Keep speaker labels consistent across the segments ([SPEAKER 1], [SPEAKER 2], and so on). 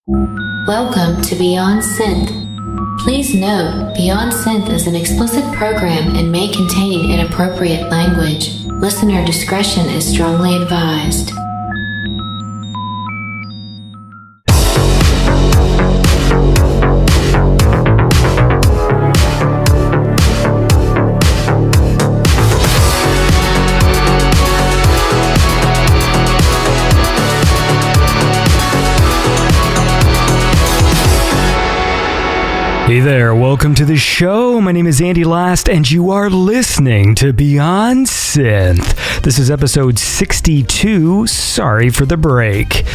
[SPEAKER 1] Welcome to Beyond Synth. Please note, Beyond Synth is an explicit program and may contain inappropriate language. Listener discretion is strongly advised.
[SPEAKER 2] Hey there, welcome to the show. My name is Andy Last, and you are listening to Beyond Synth. This is episode 62. Sorry for the break.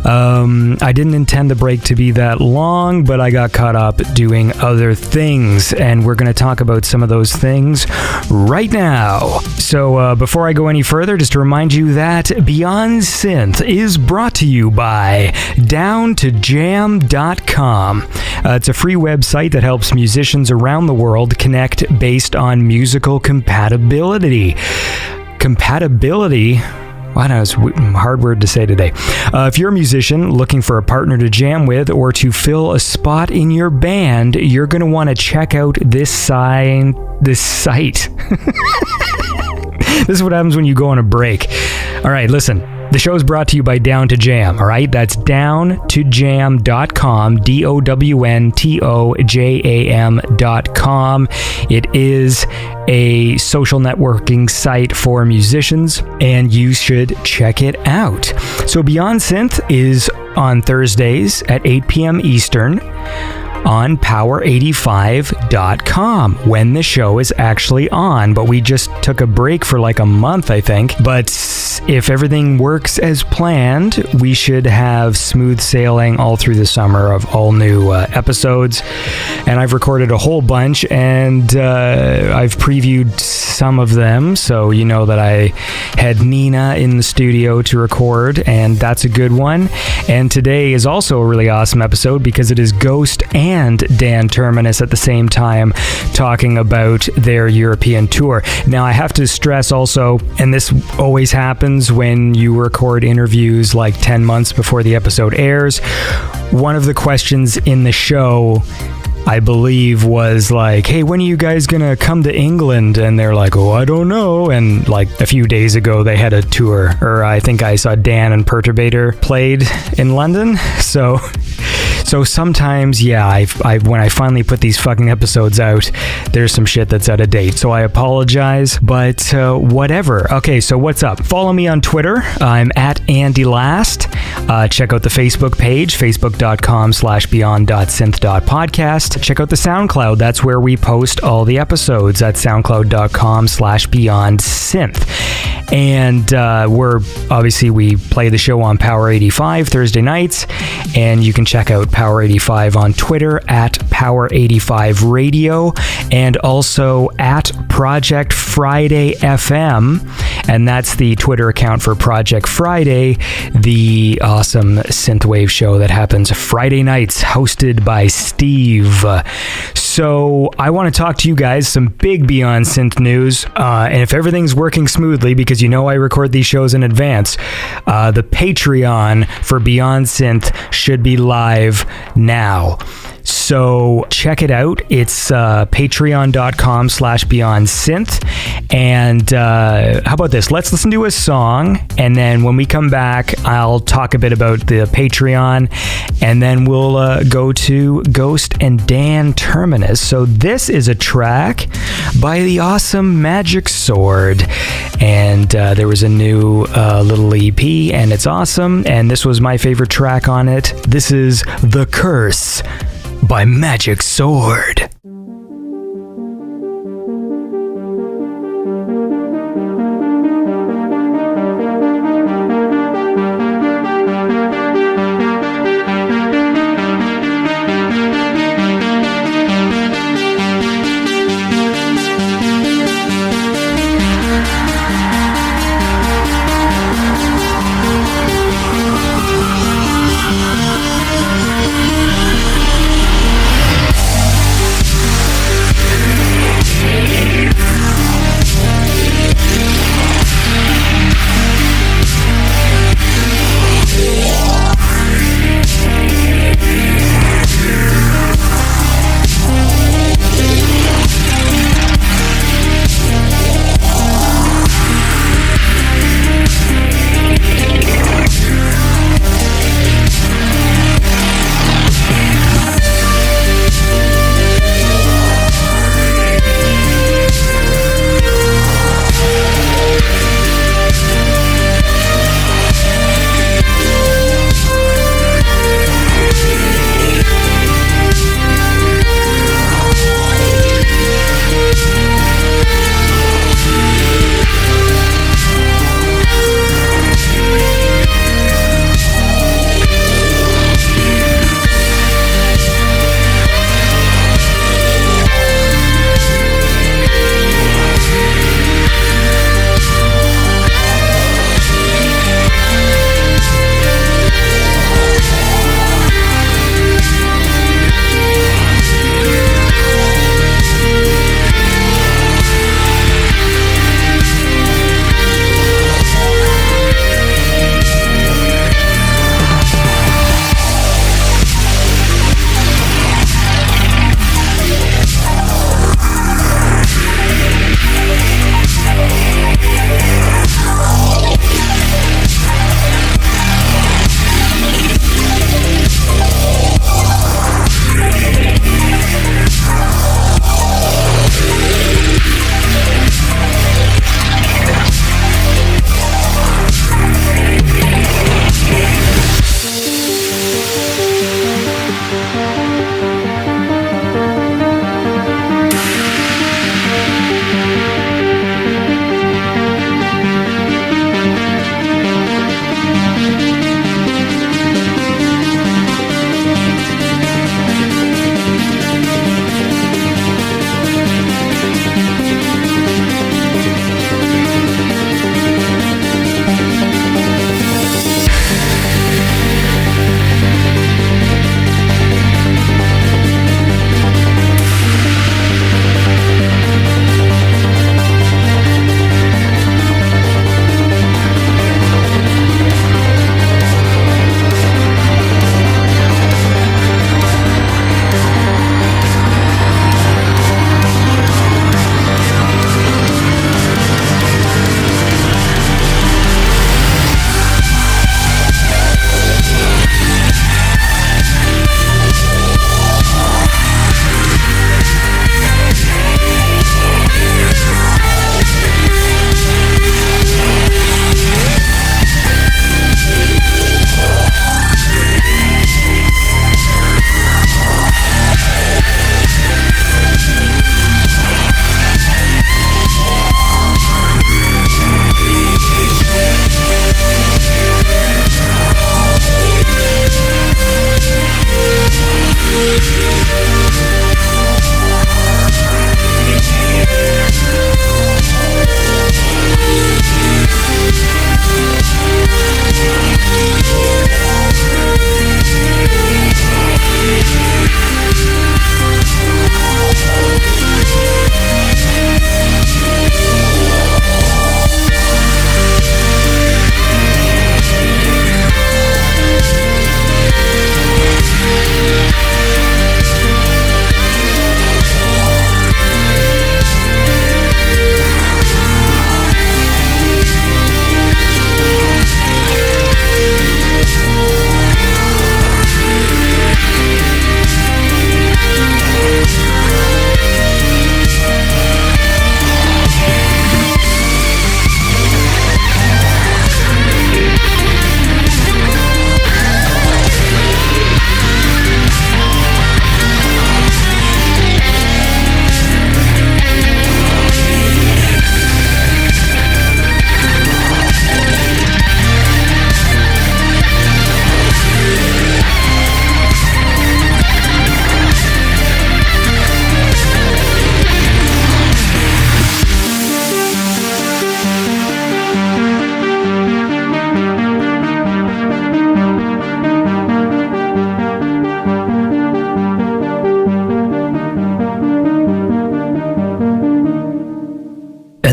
[SPEAKER 2] I didn't intend the break to be that long, but I got caught up doing other things, and we're going to talk about some of those things right now. So before I go any further, just to remind you that Beyond Synth is brought to you by DownToJam.com. It's a free website that helps musicians around the world connect based on musical compatibility. Compatibility? Wow, that's a hard word to say today. If you're a musician looking for a partner to jam with or to fill a spot in your band, you're going to want to check out this site. This is what happens when you go on a break. All right, listen. The show is brought to you by Down to Jam, all right? That's downtojam.com, DOWNTOJAM.com. It is a social networking site for musicians, and you should check it out. So Beyond Synth is on Thursdays at 8 p.m. Eastern on power85.com when the show is actually on, but we just took a break for like a month, I think. But if everything works as planned, we should have smooth sailing all through the summer of all new episodes. And I've recorded a whole bunch, and I've previewed some of them, so you know that I had Nina in the studio to record, and that's a good one. And today is also a really awesome episode because it is Gost and DAN TERMINUS at the same time talking about their European tour. Now, I have to stress also, and this always happens when you record interviews like 10 months before the episode airs, one of the questions in the show, I believe, was like, hey, when are you guys gonna come to England? And they're like, oh, I don't know. And like a few days ago, they had a tour, or I think I saw Dan and Perturbator played in London. So sometimes, yeah, I when I finally put these fucking episodes out, there's some shit that's out of date. So I apologize, but whatever. Okay, so what's up? Follow me on Twitter. I'm at Andy Last. Check out the Facebook page, facebook.com/beyond.synth.podcast. Check out the SoundCloud. That's where we post all the episodes at soundcloud.com/beyondsynth. And we play the show on Power 85 Thursday nights, and you can check out Power 85 on Twitter at Power 85 Radio, and also at Project Friday FM, and that's the Twitter account for Project Friday, the awesome synthwave show that happens Friday nights, hosted by Steve. So I want to talk to you guys some big Beyond Synth news, and if everything's working smoothly, because you know I record these shows in advance, the Patreon for Beyond Synth should be live now. So check it out. It's patreon.com/beyondsynth. And how about this? Let's listen to a song, and then when we come back, I'll talk a bit about the Patreon, and then we'll go to Gost and DAN TERMINUS. So this is a track by the awesome Magic Sword, and there was a new little EP, and it's awesome, and this was my favorite track on it. This is The Curse by Magic Sword.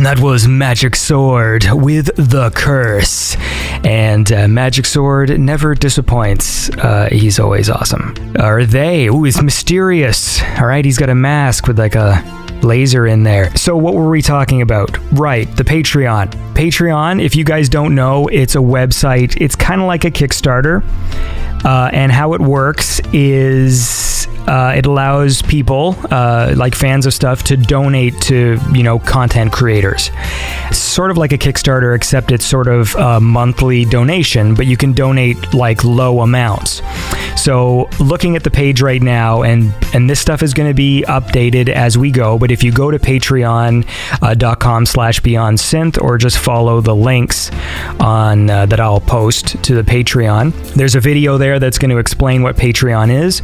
[SPEAKER 2] And that was Magic Sword with The Curse. And Magic Sword never disappoints. He's always awesome. Or they. Ooh, it's mysterious. All right, he's got a mask with like a laser in there. So what were we talking about? Right, the Patreon. Patreon, if you guys don't know, it's a website. It's kind of like a Kickstarter. And how it works is it allows people, like fans of stuff, to donate to, content creators. Sort of like a Kickstarter, except it's sort of a monthly donation, but you can donate like low amounts. So looking at the page right now, and this stuff is going to be updated as we go, but if you go to patreon.com/Beyond Synth, or just follow the links on that I'll post to the Patreon, there's a video there that's going to explain what Patreon is.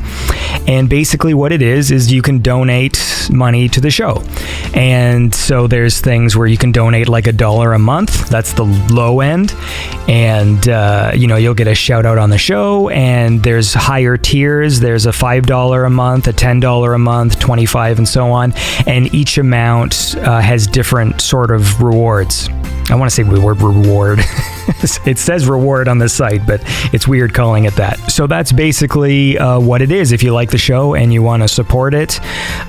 [SPEAKER 2] And basically what it is you can donate money to the show. And so there's things where you can donate like $1 a month. That's the low end. And, you'll get a shout out on the show. And there's higher tiers. There's a $5 a month, a $10 a month, $25, and so on. And each amount has different sort of rewards. I want to say the word reward. It says reward on the site, but it's weird calling it that. So that's basically what it is. If you like the show and you want to support it,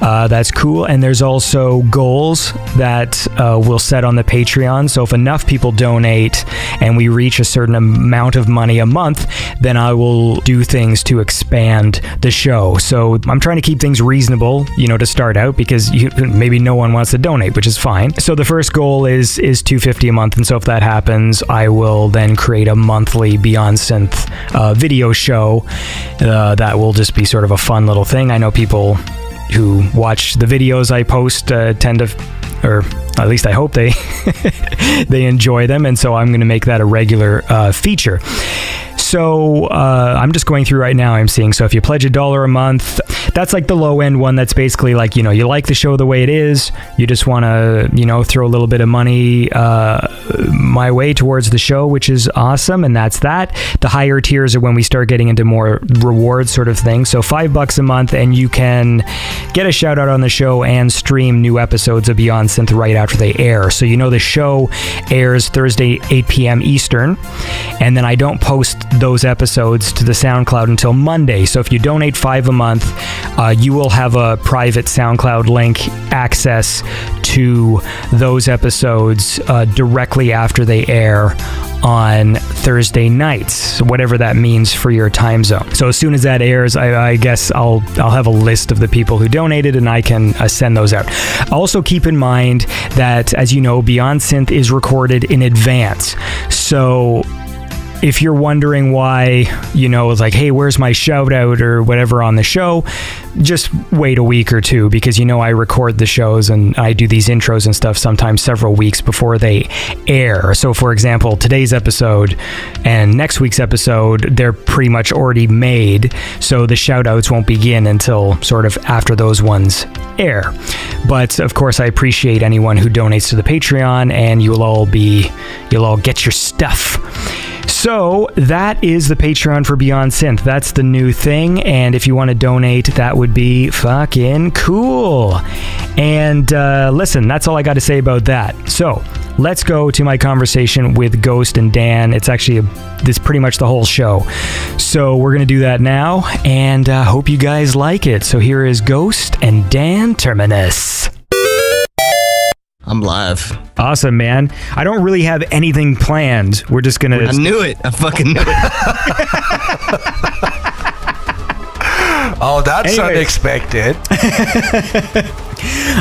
[SPEAKER 2] that's cool. And there's also goals that we'll set on the Patreon. So if enough people donate and we reach a certain amount of money a month, then I will do things to expand the show. So I'm trying to keep things reasonable, to start out, because maybe no one wants to donate, which is fine. So the first goal is $250 a month. And so if that happens, I will then create a monthly Beyond Synth video show that will just be sort of a fun little thing. I know people who watch the videos I post tend to, or at least I hope they they enjoy them, and so I'm going to make that a regular feature. So I'm just going through right now. I'm seeing, so if you pledge $1 a month, that's like the low end one. That's basically like, you know, you like the show the way it is. You just want to, you know, throw a little bit of money my way towards the show, which is awesome. And that's that. The higher tiers are when we start getting into more rewards sort of thing. So $5 a month, and you can get a shout out on the show and stream new episodes of Beyond Synth right after they air. So, you know, the show airs Thursday, 8 p.m. Eastern, and then I don't post those episodes to the SoundCloud until Monday. So if you donate $5 a month, you will have a private SoundCloud link access to those episodes directly after they air on Thursday nights, whatever that means for your time zone. So as soon as that airs, I guess I'll have a list of the people who donated, and I can send those out. Also keep in mind that, as you know, Beyond Synth is recorded in advance. So if you're wondering why, you know, it's like, hey, where's my shout out or whatever on the show, just wait a week or two, because, you know, I record the shows and I do these intros and stuff sometimes several weeks before they air. So for example, today's episode and next week's episode, they're pretty much already made. So the shout outs won't begin until sort of after those ones air. But of course, I appreciate anyone who donates to the Patreon, and you'll all get your stuff. So that is the Patreon for Beyond Synth. That's the new thing, and if you want to donate, that would be fucking cool. And listen, that's all I got to say about that. So let's go to my conversation with Gost and Dan. It's actually this pretty much the whole show. So we're going to do that now, and hope you guys like it. So here is Gost and DAN TERMINUS.
[SPEAKER 3] I'm live.
[SPEAKER 2] Awesome, man. I don't really have anything planned. We're just gonna...
[SPEAKER 3] I knew it. I fucking knew it.
[SPEAKER 4] Oh, that's unexpected.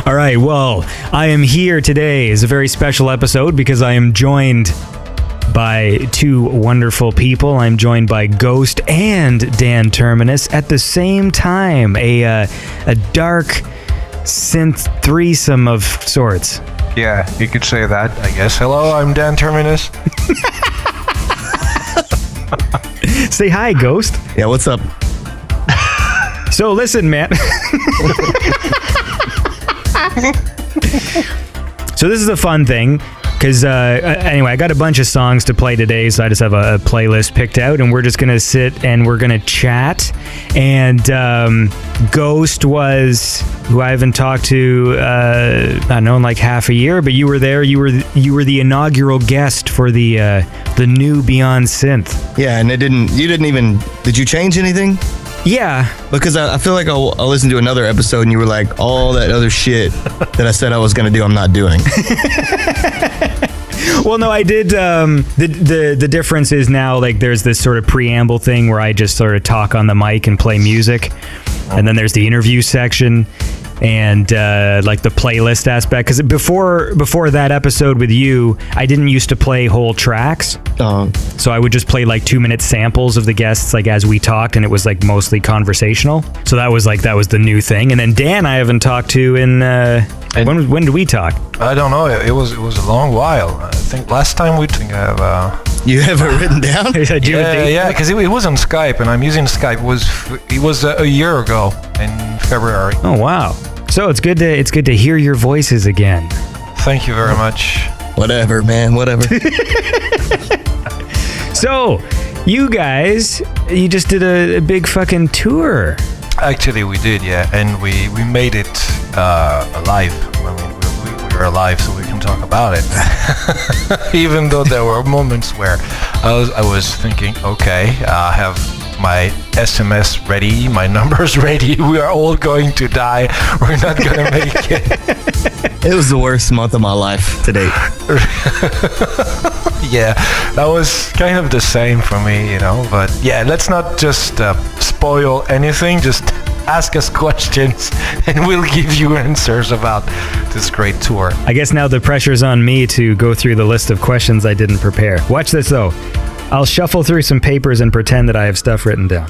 [SPEAKER 2] All right, well, I am here today. It's a very special episode because I am joined by two wonderful people. I'm joined by Gost and DAN TERMINUS at the same time. A dark synth threesome of sorts.
[SPEAKER 4] Yeah, you could say that, I guess. Hello, I'm DAN TERMINUS.
[SPEAKER 2] Say hi, Gost.
[SPEAKER 3] Yeah, what's up?
[SPEAKER 2] So listen, man. So this is a fun thing, because anyway, I got a bunch of songs to play today, so I just have a playlist picked out, and we're just going to sit and we're going to chat. And Gost was, who I haven't talked to, I don't know, in like half a year, but you were there. You were the inaugural guest for the new Beyond Synth.
[SPEAKER 3] Yeah, and did you change anything?
[SPEAKER 2] Yeah.
[SPEAKER 3] Because I feel like I'll listen to another episode and you were like, all that other shit that I said I was going to do, I'm not doing.
[SPEAKER 2] Well, no, I did. The difference is now, like, there's this sort of preamble thing where I just sort of talk on the mic and play music. And then there's the interview section and like the playlist aspect. Because before that episode with you, I didn't used to play whole tracks. So I would just play like 2-minute samples of the guests, like as we talked, and it was like mostly conversational. So that was the new thing. And then Dan, I haven't talked to in when did we talk?
[SPEAKER 4] I don't know. It was a long while. I think last time we
[SPEAKER 3] You have it written down?
[SPEAKER 4] Yeah, because it was on Skype, and I'm using Skype. It was a year ago in February.
[SPEAKER 2] Oh wow! So it's good to hear your voices again.
[SPEAKER 4] Thank you very much.
[SPEAKER 3] Whatever, man. Whatever.
[SPEAKER 2] So, you guys, you just did a big fucking tour.
[SPEAKER 4] Actually, we did, yeah, and we made it alive. I mean, we were alive, so we can talk about it. Even though there were moments where I was thinking, okay, I have my SMS ready, my numbers ready. We are all going to die. We're not gonna make it.
[SPEAKER 3] It was the worst month of my life to date.
[SPEAKER 4] Yeah, that was kind of the same for me, you know. But yeah, let's not just spoil anything. Just ask us questions, and we'll give you answers about this great tour.
[SPEAKER 2] I guess now the pressure's on me to go through the list of questions I didn't prepare. Watch this, though. I'll shuffle through some papers and pretend that I have stuff written down.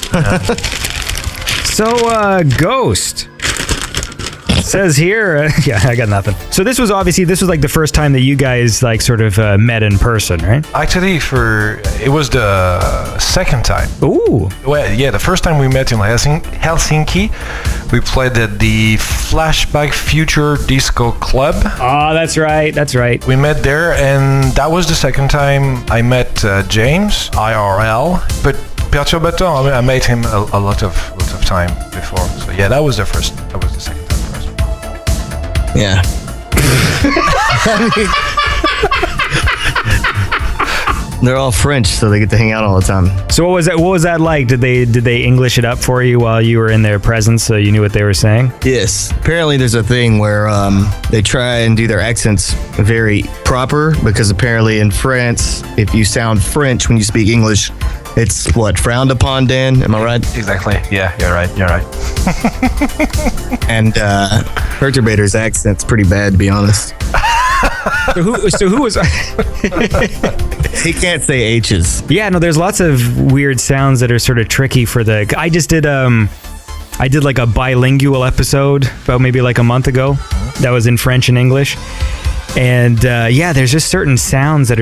[SPEAKER 2] So, Gost. Says here, yeah, I got nothing. So this was like the first time that you guys like sort of met in person, right?
[SPEAKER 4] Actually, it was the second time.
[SPEAKER 2] Ooh.
[SPEAKER 4] Well, yeah, the first time we met in Helsinki, we played at the Flashback Future Disco Club.
[SPEAKER 2] Oh, that's right. That's right.
[SPEAKER 4] We met there, and that was the second time I met James IRL. But Perturbator, I met him a lot of time before. So yeah, that was the second time for us.
[SPEAKER 3] Yeah. They're all French, so they get to hang out all the time.
[SPEAKER 2] So what was that like? Did they English it up for you while you were in their presence, so you knew what they were saying?
[SPEAKER 3] Yes. Apparently, there's a thing where they try and do their accents very proper, because apparently in France, if you sound French when you speak English, it's what, frowned upon, Dan? Am I right?
[SPEAKER 4] Exactly. Yeah, you're right.
[SPEAKER 3] And Perturbator's accent's pretty bad, to be honest.
[SPEAKER 2] So who was?
[SPEAKER 3] He can't say H's.
[SPEAKER 2] Yeah, no. There's lots of weird sounds that are sort of tricky for the. I did like a bilingual episode about maybe like a month ago. That was in French and English, and yeah, there's just certain sounds that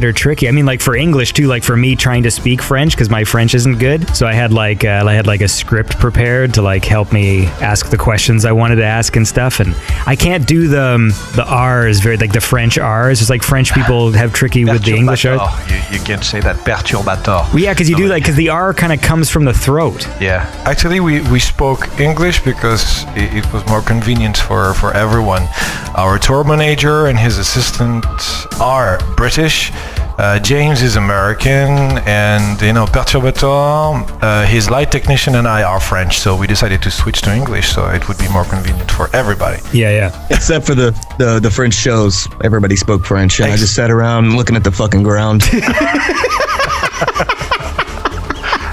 [SPEAKER 2] are tricky. I mean, like for English too, like for me trying to speak French, because my French isn't good. So I had like a script prepared to like help me ask the questions I wanted to ask and stuff. And I can't do the R's, very like the French R's. It's like French people have tricky with the English R's.
[SPEAKER 4] You can say that, perturbator.
[SPEAKER 2] Well, yeah, because you do like, because the R kind of comes from the throat.
[SPEAKER 4] Yeah. Actually, we spoke English because it was more convenient for everyone. Our tour manager and his assistant are British. James is American, and Perturbator, his light technician, and I are French, so we decided to switch to English, so it would be more convenient for everybody.
[SPEAKER 2] Yeah.
[SPEAKER 3] Except for the French shows, everybody spoke French, and I just sat around looking at the fucking ground.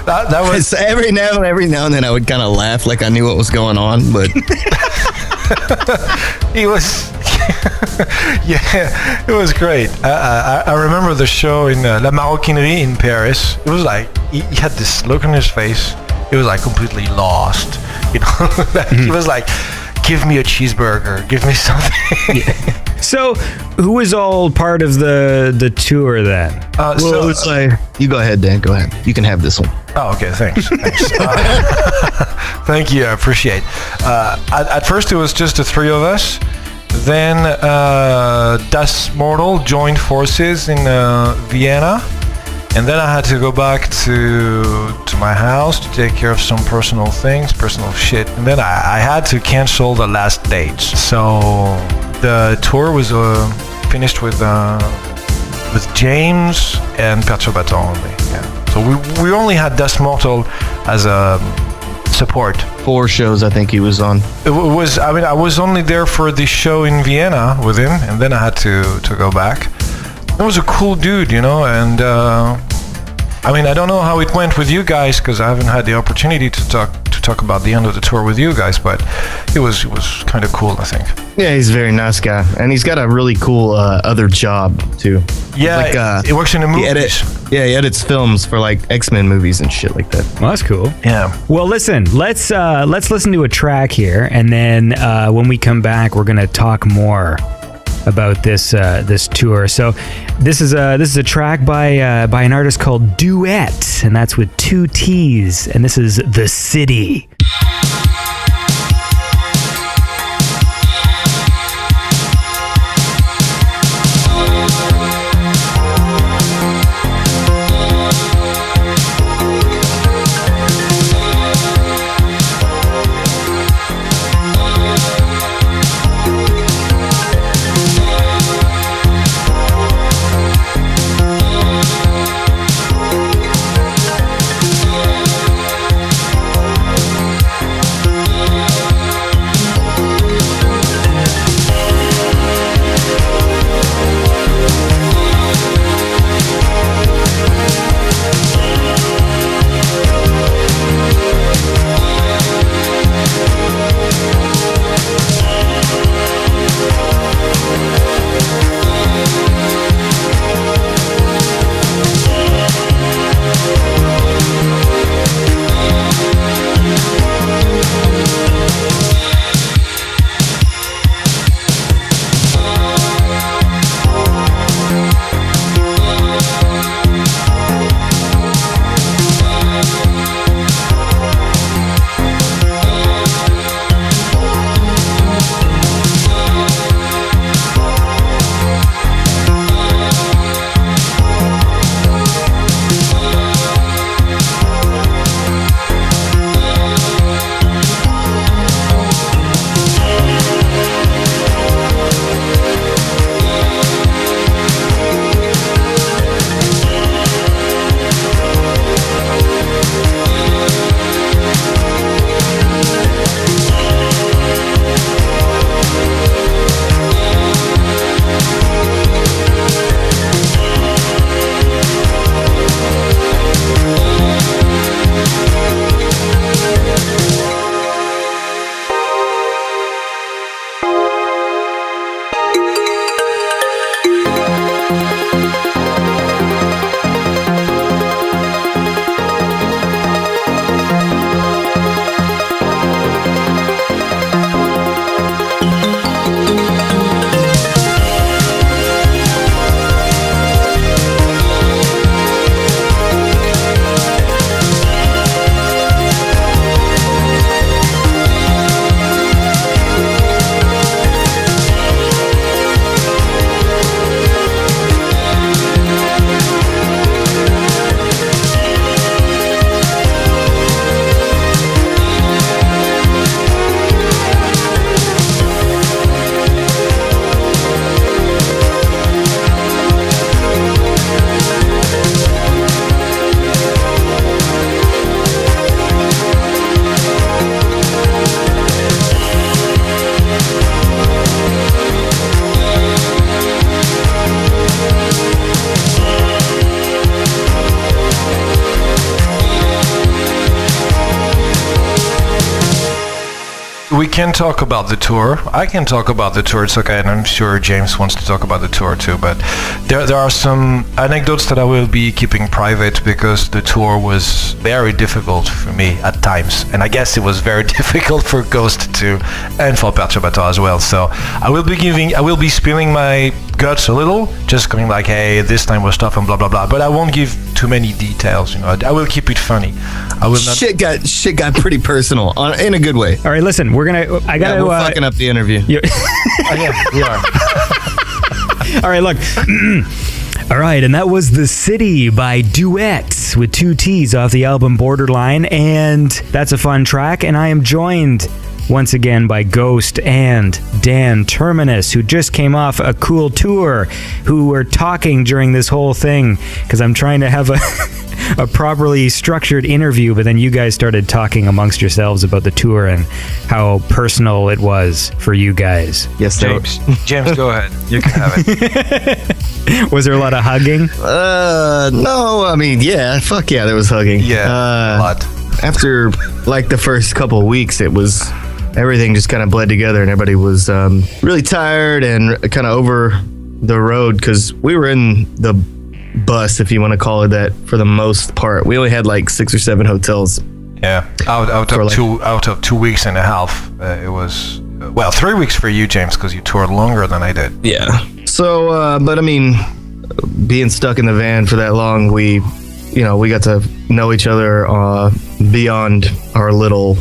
[SPEAKER 4] That was
[SPEAKER 3] every now and then I would kind of laugh like I knew what was going on, but
[SPEAKER 4] he was. Yeah, it was great. I remember the show in La Maroquinerie in Paris. It was like he had this look on his face. He was like completely lost. You know, he was like, "Give me a cheeseburger. Give me something."
[SPEAKER 2] Yeah. So, who was all part of the tour then?
[SPEAKER 3] Well, it's like, you go ahead, Dan. Go ahead. You can have this one.
[SPEAKER 4] Oh, okay. Thanks. Thank you. I appreciate. At first, it was just the three of us. Then Das Mortal joined forces in Vienna, and then I had to go back to my house to take care of some personal shit, and then I had to cancel the last dates. So the tour was finished with James and Perturbator only. Yeah. So we only had Das Mortal as a support.
[SPEAKER 3] 4 shows I think he was on.
[SPEAKER 4] I was only there for the show in Vienna with him, and then I had to go back. It was a cool dude, you know, and I don't know how it went with you guys, because I haven't had the opportunity to talk about the end of the tour with you guys, but it was kind of cool, I think.
[SPEAKER 3] Yeah, he's a very nice guy, and he's got a really cool other job too.
[SPEAKER 4] Yeah, he works in the movies.
[SPEAKER 3] He edits films for like X-Men movies and shit like that.
[SPEAKER 2] Well, that's cool.
[SPEAKER 4] Yeah.
[SPEAKER 2] Well, listen, let's listen to a track here, and then when we come back, we're gonna talk more about this tour. So this is a track by an artist called DUETT, and that's with 2 T's, and this is The City.
[SPEAKER 4] we can talk about the tour. I can talk about the tour. It's okay, and I'm sure James wants to talk about the tour too. But there are some anecdotes that I will be keeping private because the tour was very difficult for me at times, and I guess it was very difficult for Gost too, and for Perturbator as well. So I will be spilling my guts a little, just going like, hey, this time was tough and blah blah blah. But I won't give too many details. I will keep it funny. I will not.
[SPEAKER 3] Shit got pretty personal in a good way.
[SPEAKER 2] All right, listen, we're
[SPEAKER 3] fucking up the interview.
[SPEAKER 4] Yeah, we are.
[SPEAKER 2] All right, look. All right, and that was The City by DUETT with 2 T's off the album Borderline, and that's a fun track, and I am joined once again by Gost and DAN TERMINUS, who just came off a cool tour, who were talking during this whole thing, because I'm trying to have a properly structured interview, but then you guys started talking amongst yourselves about the tour and how personal it was for you guys.
[SPEAKER 3] Yes,
[SPEAKER 4] James, go ahead. You can have it.
[SPEAKER 2] Was there a lot of hugging?
[SPEAKER 3] No, I mean, yeah, fuck yeah, there was hugging.
[SPEAKER 4] Yeah, a lot.
[SPEAKER 3] After like the first couple of weeks, it was everything just kind of bled together, and everybody was really tired and kind of over the road because we were in the bus, if you want to call it that, for the most part. We only had like 6 or 7 hotels.
[SPEAKER 4] Yeah, out of 2 weeks and a half. It was 3 weeks for you, James, because you toured longer than I did.
[SPEAKER 3] Yeah. So, but I mean, being stuck in the van for that long, we got to know each other beyond our little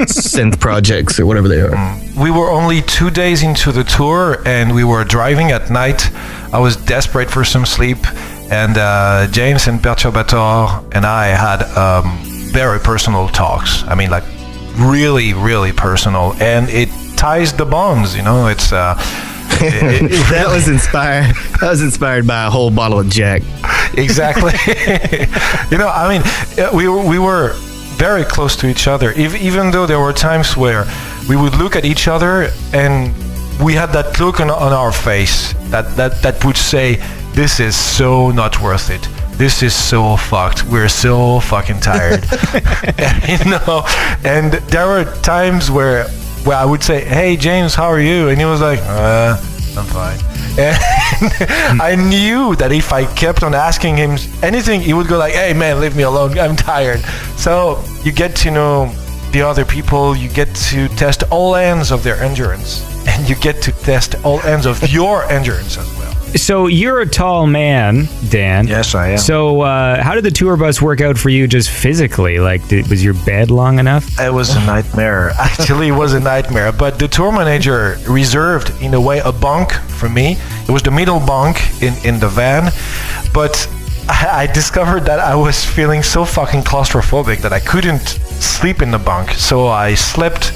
[SPEAKER 3] synth projects or whatever they are.
[SPEAKER 4] We were only 2 days into the tour, and we were driving at night. I was desperate for some sleep, and James and Perturbator and I had very personal talks. I mean, like really, really personal, and it ties the bonds. It's.
[SPEAKER 3] That was inspired. That was inspired by a whole bottle of Jack.
[SPEAKER 4] Exactly. I mean, we were very close to each other. Even though there were times where we would look at each other and we had that look on our face that would say, "This is so not worth it. This is so fucked. We're so fucking tired." And there were times where I would say, "Hey James, how are you?" And he was like, "I'm fine." And I knew that if I kept on asking him anything, he would go like, "Hey man, leave me alone. I'm tired." So you get to know the other people. You get to test all ends of their endurance, and you get to test all ends of your endurance as well.
[SPEAKER 2] So you're a tall man, Dan.
[SPEAKER 4] Yes, I am.
[SPEAKER 2] So how did the tour bus work out for you just physically? Like, was your bed long enough?
[SPEAKER 4] It was a nightmare. Actually, it was a nightmare. But the tour manager reserved, in a way, a bunk for me. It was the middle bunk in the van. But I discovered that I was feeling so fucking claustrophobic that I couldn't sleep in the bunk. So I slept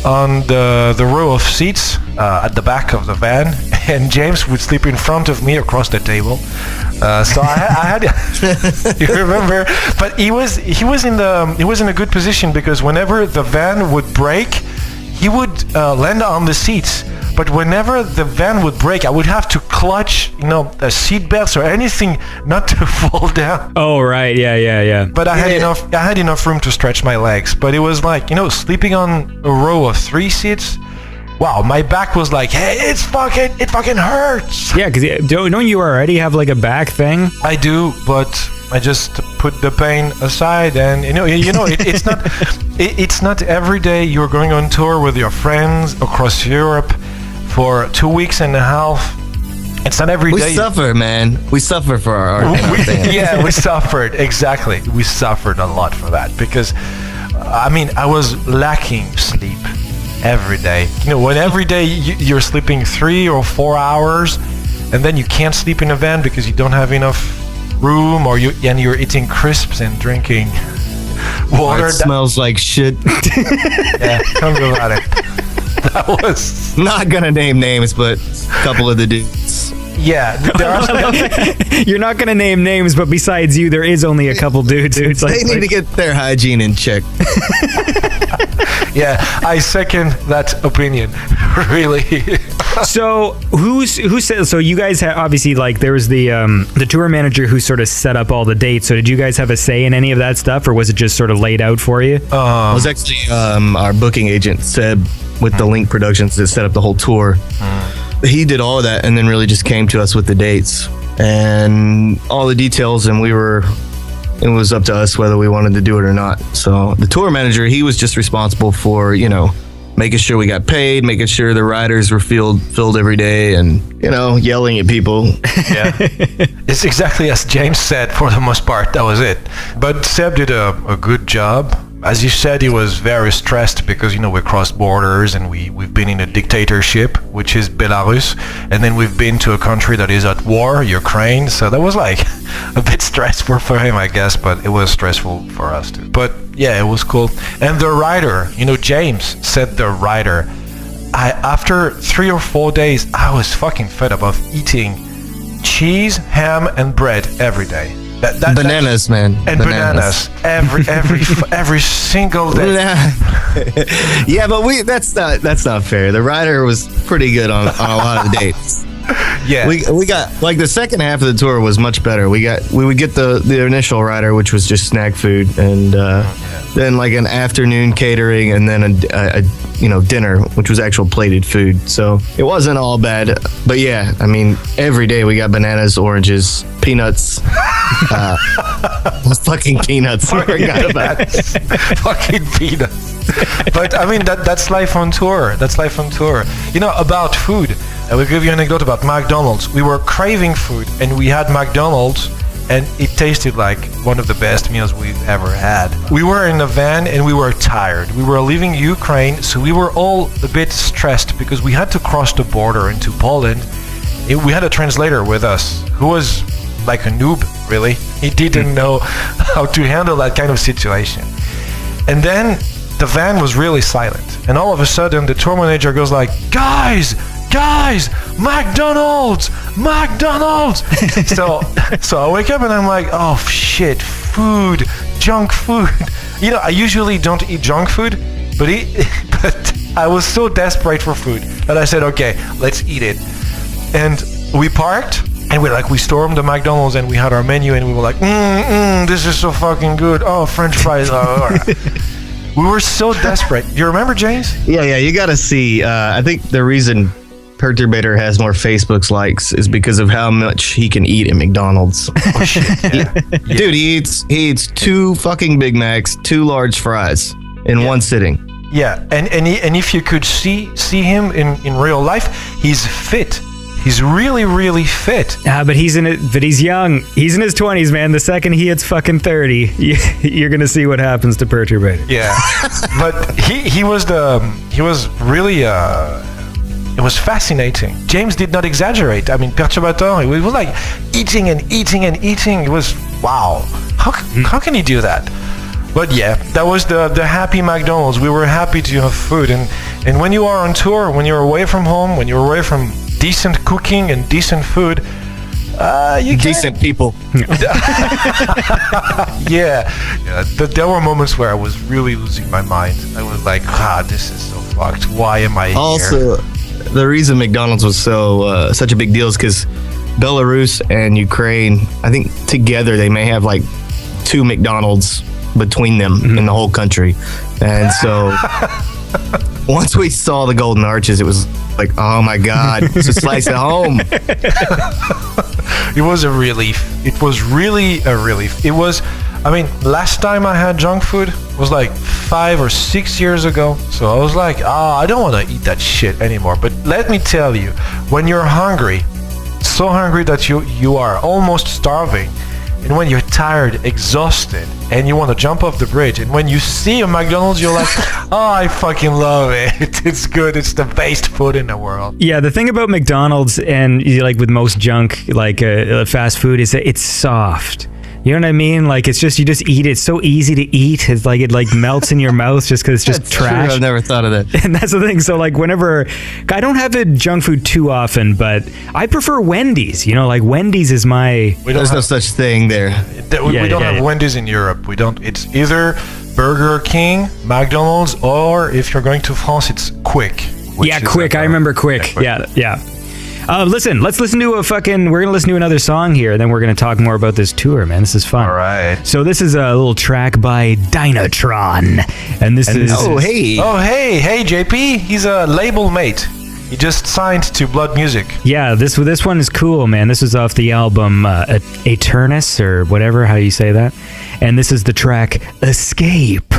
[SPEAKER 4] on the row of seats at the back of the van, and James would sleep in front of me across the table. So I had you remember, but he was in a good position because whenever the van would break, he would land on the seats. But whenever the van would break, I would have to clutch, seat belts or anything not to fall down.
[SPEAKER 2] Oh right, yeah.
[SPEAKER 4] But I had enough room to stretch my legs. But it was like, sleeping on a row of 3 seats. Wow, my back was like, hey, it fucking hurts.
[SPEAKER 2] Yeah, because don't you already have like a back thing?
[SPEAKER 4] I do, but I just put the pain aside, and it's not every day you're going on tour with your friends across Europe for 2 weeks and a half. It's not every day.
[SPEAKER 3] We suffer, man. We suffer for our art.
[SPEAKER 4] Yeah, we suffered. Exactly. We suffered a lot for that because, I was lacking sleep every day. When every day you're sleeping 3 or 4 hours, and then you can't sleep in a van because you don't have enough room, or you're eating crisps and drinking water.
[SPEAKER 3] It smells like shit.
[SPEAKER 4] Yeah, tell me about it. That was
[SPEAKER 3] not gonna name names, but a couple of the dudes.
[SPEAKER 4] Yeah,
[SPEAKER 2] you're not gonna name names, but besides you, there is only a couple dudes.
[SPEAKER 3] They need to get their hygiene in check.
[SPEAKER 4] Yeah, I second that opinion. Really.
[SPEAKER 2] So who said? So you guys obviously like there was the tour manager who sort of set up all the dates. So did you guys have a say in any of that stuff, or was it just sort of laid out for you?
[SPEAKER 3] It was actually our booking agent, Seb, with the Link Productions that set up the whole tour. He did all of that and then really just came to us with the dates and all the details, and it was up to us whether we wanted to do it or not. So the tour manager, he was just responsible for, making sure we got paid, making sure the riders were filled every day, and, yelling at people.
[SPEAKER 4] Yeah. It's exactly as James said for the most part. That was it. But Seb did a good job. As you said, he was very stressed because, we crossed borders and we've been in a dictatorship, which is Belarus. And then we've been to a country that is at war, Ukraine. So that was like a bit stressful for him, I guess, but it was stressful for us too. But yeah, it was cool. And the rider, James said the rider. After 3 or 4 days, I was fucking fed up of eating cheese, ham, and bread every day.
[SPEAKER 3] Bananas, man.
[SPEAKER 4] And bananas every single day.
[SPEAKER 3] Yeah, but that's not fair. The rider was pretty good on a lot of the dates.
[SPEAKER 4] Yeah,
[SPEAKER 3] we got like the second half of the tour was much better. We would get the initial rider, which was just snack food, and then like an afternoon catering, and then a dinner, which was actual plated food. So it wasn't all bad. But yeah, I mean, every day we got bananas, oranges, peanuts. Fucking peanuts. I forgot about it.
[SPEAKER 4] Fucking peanuts. But I mean, that's life on tour. That's life on tour. About food. I will give you an anecdote about McDonald's. We were craving food, and we had McDonald's, and it tasted like one of the best meals we've ever had. We were in a van, and we were tired. We were leaving Ukraine, so we were all a bit stressed because we had to cross the border into Poland. We had a translator with us who was like a noob, really. He didn't know how to handle that kind of situation. And then the van was really silent. And all of a sudden, the tour manager goes like, Guys, McDonald's! So I wake up and I'm like, oh shit, food, junk food. I usually don't eat junk food, but I was so desperate for food that I said, okay, let's eat it. And we parked, and we stormed the McDonald's, and we had our menu, and we were like, this is so fucking good. Oh, French fries. We were so desperate. You remember, James?
[SPEAKER 3] Yeah, you gotta see. I think the reason Perturbator has more Facebook's likes is because of how much he can eat at McDonald's.
[SPEAKER 4] Oh, shit, yeah.
[SPEAKER 3] Dude, he eats 2 fucking Big Macs, 2 large fries in one sitting.
[SPEAKER 4] Yeah, and if you could see him in real life, he's fit. He's really, really fit.
[SPEAKER 2] But he's young. He's in his 20s, man. The second he hits fucking 30, you're gonna see what happens to Perturbator.
[SPEAKER 4] Yeah, but he was really. It was fascinating. James did not exaggerate. I mean, Perturbator, he was like eating and eating and eating. It was wow. How can he do that? But yeah, that was the happy McDonald's. We were happy to have food, and when you are on tour, when you're away from home, when you're away from decent cooking and decent food,
[SPEAKER 3] decent people.
[SPEAKER 4] Yeah. There were moments where I was really losing my mind. I was like, this is so fucked. Why am I here?
[SPEAKER 3] Also, the reason McDonald's was such a big deal is because Belarus and Ukraine, I think together they may have like 2 McDonald's between them in the whole country. And so once we saw the Golden Arches, it was like, oh my God, it's a slice of home.
[SPEAKER 4] It was a relief. It was really a relief. It was, last time I had junk food was like 5 or 6 years ago. So I was like, I don't want to eat that shit anymore. But let me tell you, when you're hungry, so hungry that you are almost starving, and when you're tired, exhausted, and you want to jump off the bridge, and when you see a McDonald's, you're like, I fucking love it. It's good. It's the best food in the world.
[SPEAKER 2] Yeah, the thing about McDonald's and like with most junk, like fast food, is that it's soft. You know what I mean? Like, it's just, you just eat it. It's so easy to eat. It's like, it like melts in your mouth just because it's just trash.
[SPEAKER 3] True. I've never thought of that.
[SPEAKER 2] And that's the thing. So like whenever, I don't have the junk food too often, but I prefer Wendy's. Like Wendy's is my...
[SPEAKER 3] There's no such thing there.
[SPEAKER 4] We don't have Wendy's in Europe. We don't. It's either Burger King, McDonald's, or if you're going to France, it's Quick. which
[SPEAKER 2] Yeah,
[SPEAKER 4] is
[SPEAKER 2] Quick. I remember Quick. Yeah. Listen, let's listen to we're going to listen to another song here, and then we're going to talk more about this tour, man. This is fun.
[SPEAKER 4] All right.
[SPEAKER 2] So this is a little track by DYNATRON, and this is...
[SPEAKER 3] Oh, hey.
[SPEAKER 4] Oh, hey, JP. He's a label mate. He just signed to Blood Music.
[SPEAKER 2] Yeah, this one is cool, man. This is off the album Eternus, or whatever, how you say that. And this is the track Escape.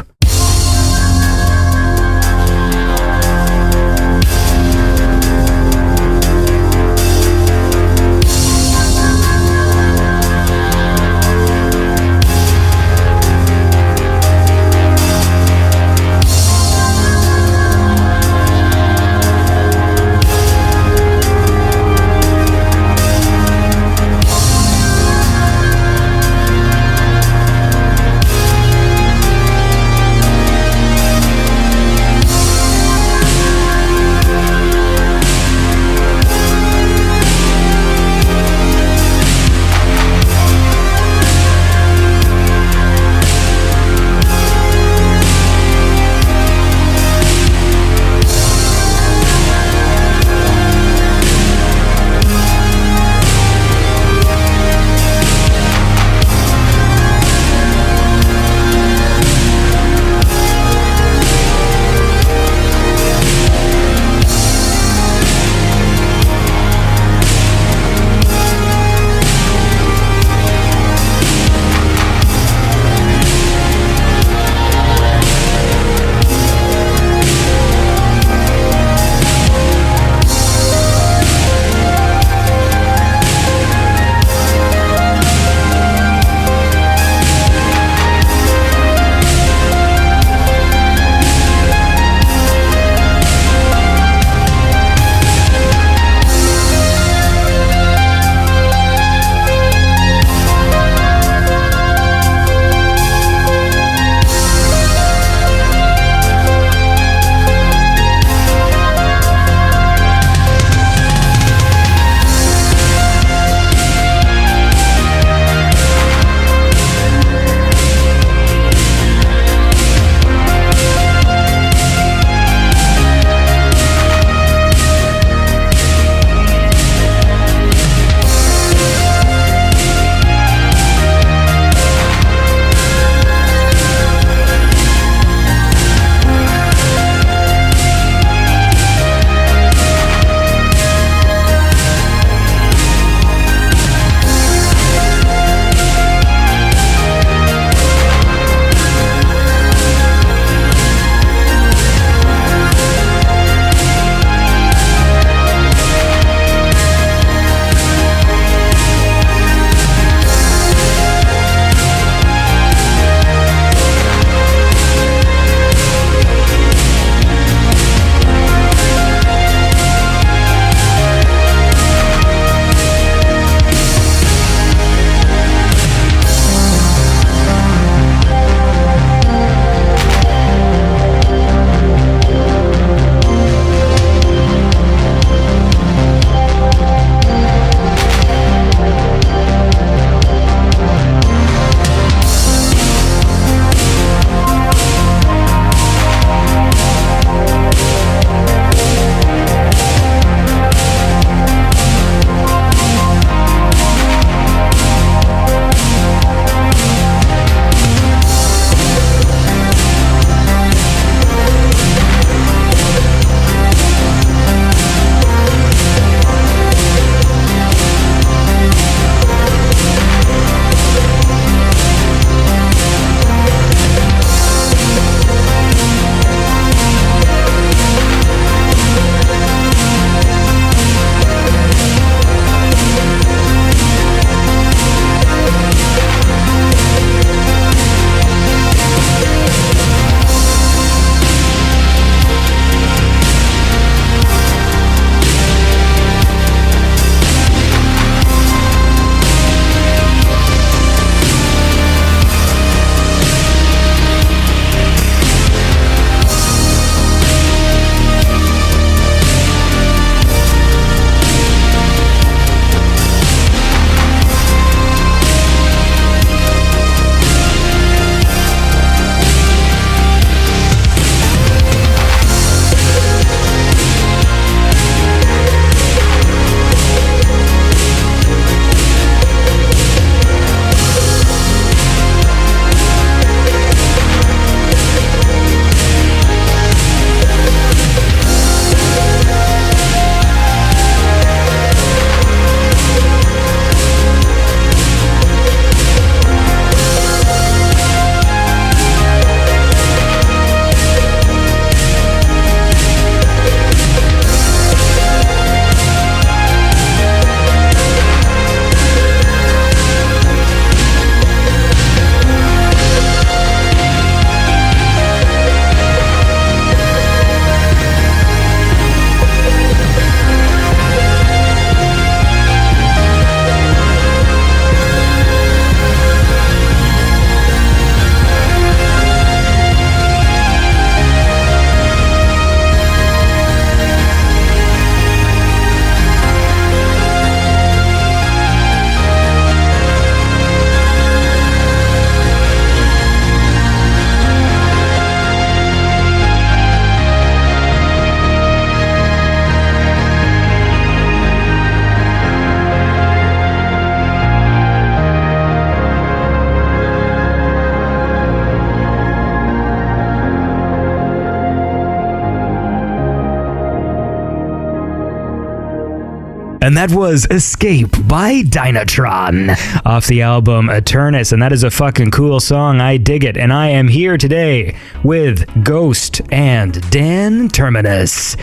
[SPEAKER 2] And that was Escape by DYNATRON off the album Eternus. And that is a fucking cool song. I dig it. And I am here today with Gost and DAN TERMINUS.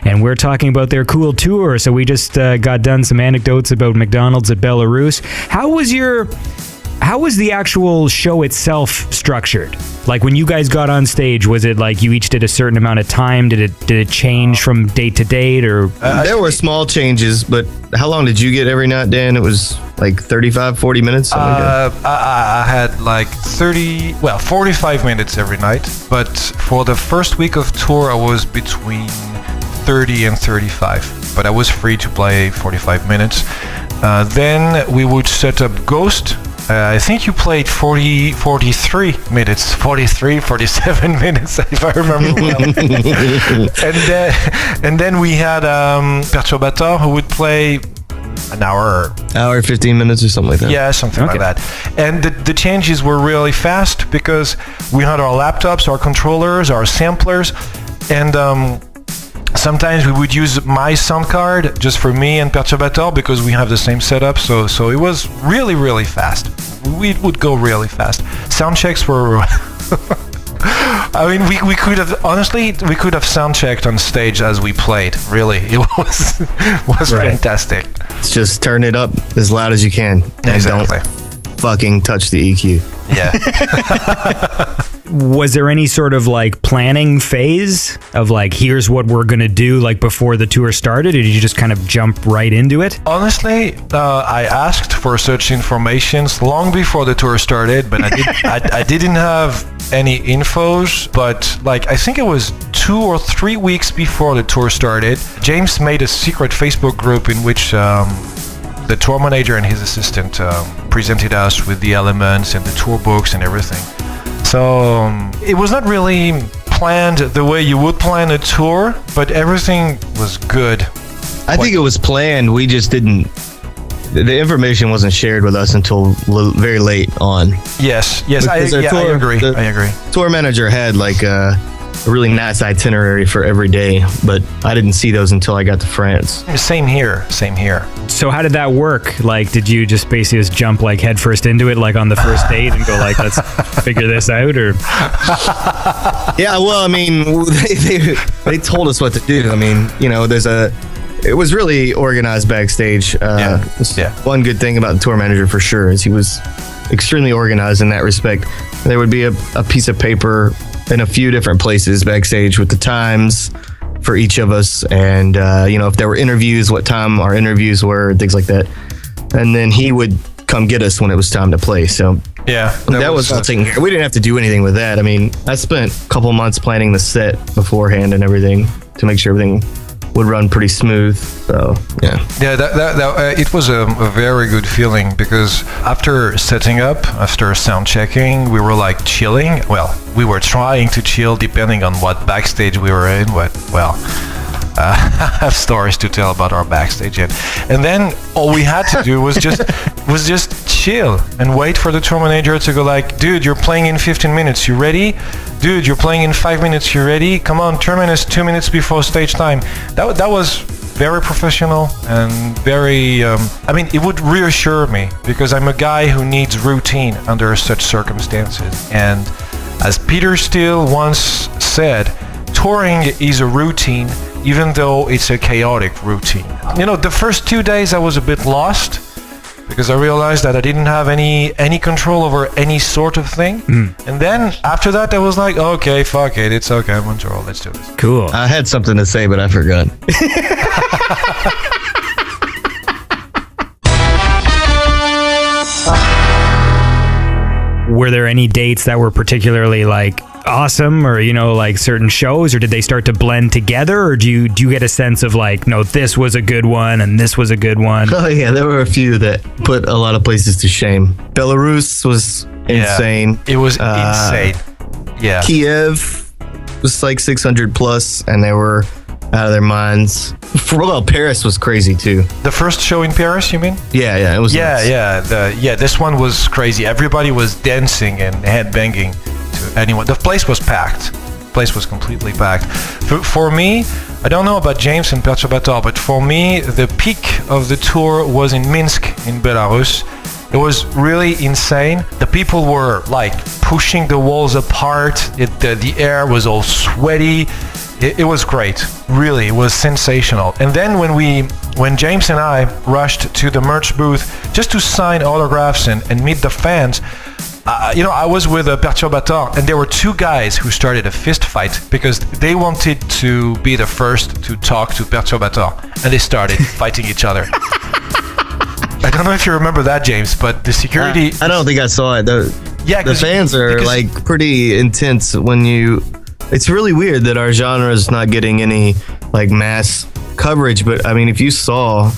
[SPEAKER 2] And we're talking about their cool tour. So we just got done some anecdotes about McDonald's at Belarus. How was the actual show itself structured? Like when you guys got on stage, was it like you each did a certain amount of time? Did it change from date to date, or?
[SPEAKER 3] There were small changes, but how long did you get every night, Dan? It was like 35, 40 minutes? Something like that.
[SPEAKER 4] I had like 45 minutes every night. But for the first week of tour, I was between 30 and 35. But I was free to play 45 minutes. Then we would set up Gost. I think you played 43 minutes, 47 minutes, if I remember well. and then we had Perturbator, who would play an hour,
[SPEAKER 3] 15 minutes or something like that.
[SPEAKER 4] Yeah, something like that. And the changes were really fast because we had our laptops, our controllers, our samplers, and sometimes we would use my sound card just for me and Perturbator because we have the same setup. So it was really, really fast. We would go really fast. Sound checks were... I mean, we could have sound checked on stage as we played. Really, it was fantastic.
[SPEAKER 3] It's just turn it up as loud as you can. And
[SPEAKER 4] exactly.
[SPEAKER 3] Don't fucking touch the EQ.
[SPEAKER 4] Yeah.
[SPEAKER 2] Was there any sort of like planning phase of like, here's what we're gonna do, like before the tour started, or did you just kind of jump right into it?
[SPEAKER 4] Honestly, I asked for such information long before the tour started, but I didn't have any infos. But like, I think it was 2 or 3 weeks before the tour started, James made a secret Facebook group in which the tour manager and his assistant presented us with the elements and the tour books and everything. So it was not really planned the way you would plan a tour, but everything was good.
[SPEAKER 3] I think it was planned. We just didn't. The information wasn't shared with us until very late on.
[SPEAKER 4] Yes, I agree. I agree.
[SPEAKER 3] Tour manager had like a really nice itinerary for every day, but I didn't see those until I got to France.
[SPEAKER 4] Same here.
[SPEAKER 2] So how did that work? Like, did you just basically just jump like headfirst into it, like on the first date, and go like, let's figure this out, or?
[SPEAKER 3] Yeah, well, I mean, they told us what to do. I mean, you know, it was really organized backstage. One good thing about the tour manager for sure is he was extremely organized in that respect. There would be a piece of paper in a few different places backstage with the times for each of us, and if there were interviews, what time our interviews were, things like that. And then he would come get us when it was time to play. So that was taken care of. We didn't have to do anything with that. I mean, I spent a couple months planning the set beforehand and everything to make sure everything would run pretty smooth. So
[SPEAKER 4] it was a very good feeling because after setting up, after sound checking, we were like chilling. Well, we were trying to chill depending on what backstage we were in. I have stories to tell about our backstage, and then all we had to do was just chill and wait for the tour manager to go like, dude, you're playing in 15 minutes, you ready? Dude, you're playing in 5 minutes, you ready? Come on, Terminus 2 minutes before stage time. That was very professional and very, it would reassure me because I'm a guy who needs routine under such circumstances. And as Peter Steele once said, touring is a routine, even though it's a chaotic routine. You know, the first 2 days I was a bit lost because I realized that I didn't have any control over any sort of thing. And then after that, I was like, okay, fuck it. It's okay. I'm on tour. Let's do this.
[SPEAKER 2] Cool.
[SPEAKER 3] I had something to say, but I forgot.
[SPEAKER 2] Were there any dates that were particularly like awesome, or like certain shows, or did they start to blend together, or do you get a sense of like, no, this was a good one and this was a good one?
[SPEAKER 3] Oh yeah, there were a few that put a lot of places to shame. Belarus was insane.
[SPEAKER 4] It was insane. Yeah.
[SPEAKER 3] Kiev was like 600 plus, and they were out of their minds. Paris was crazy too.
[SPEAKER 4] The first show in Paris, you mean?
[SPEAKER 3] Yeah, it was.
[SPEAKER 4] This one was crazy. Everybody was dancing and headbanging to anyone. The place was packed. place was completely packed. For me, I don't know about James and Perturbator, but for me, the peak of the tour was in Minsk, in Belarus. It was really insane. The people were like pushing the walls apart. The air was all sweaty. It was great. Really, it was sensational. And then when James and I rushed to the merch booth just to sign autographs and meet the fans, I was with a Perturbator, and there were two guys who started a fist fight because they wanted to be the first to talk to Perturbator, and they started fighting each other. I don't know if you remember that, James, but the security...
[SPEAKER 3] I don't think I saw it. The fans are like pretty intense when you... It's really weird that our genre is not getting any like mass coverage, but I mean, if you saw...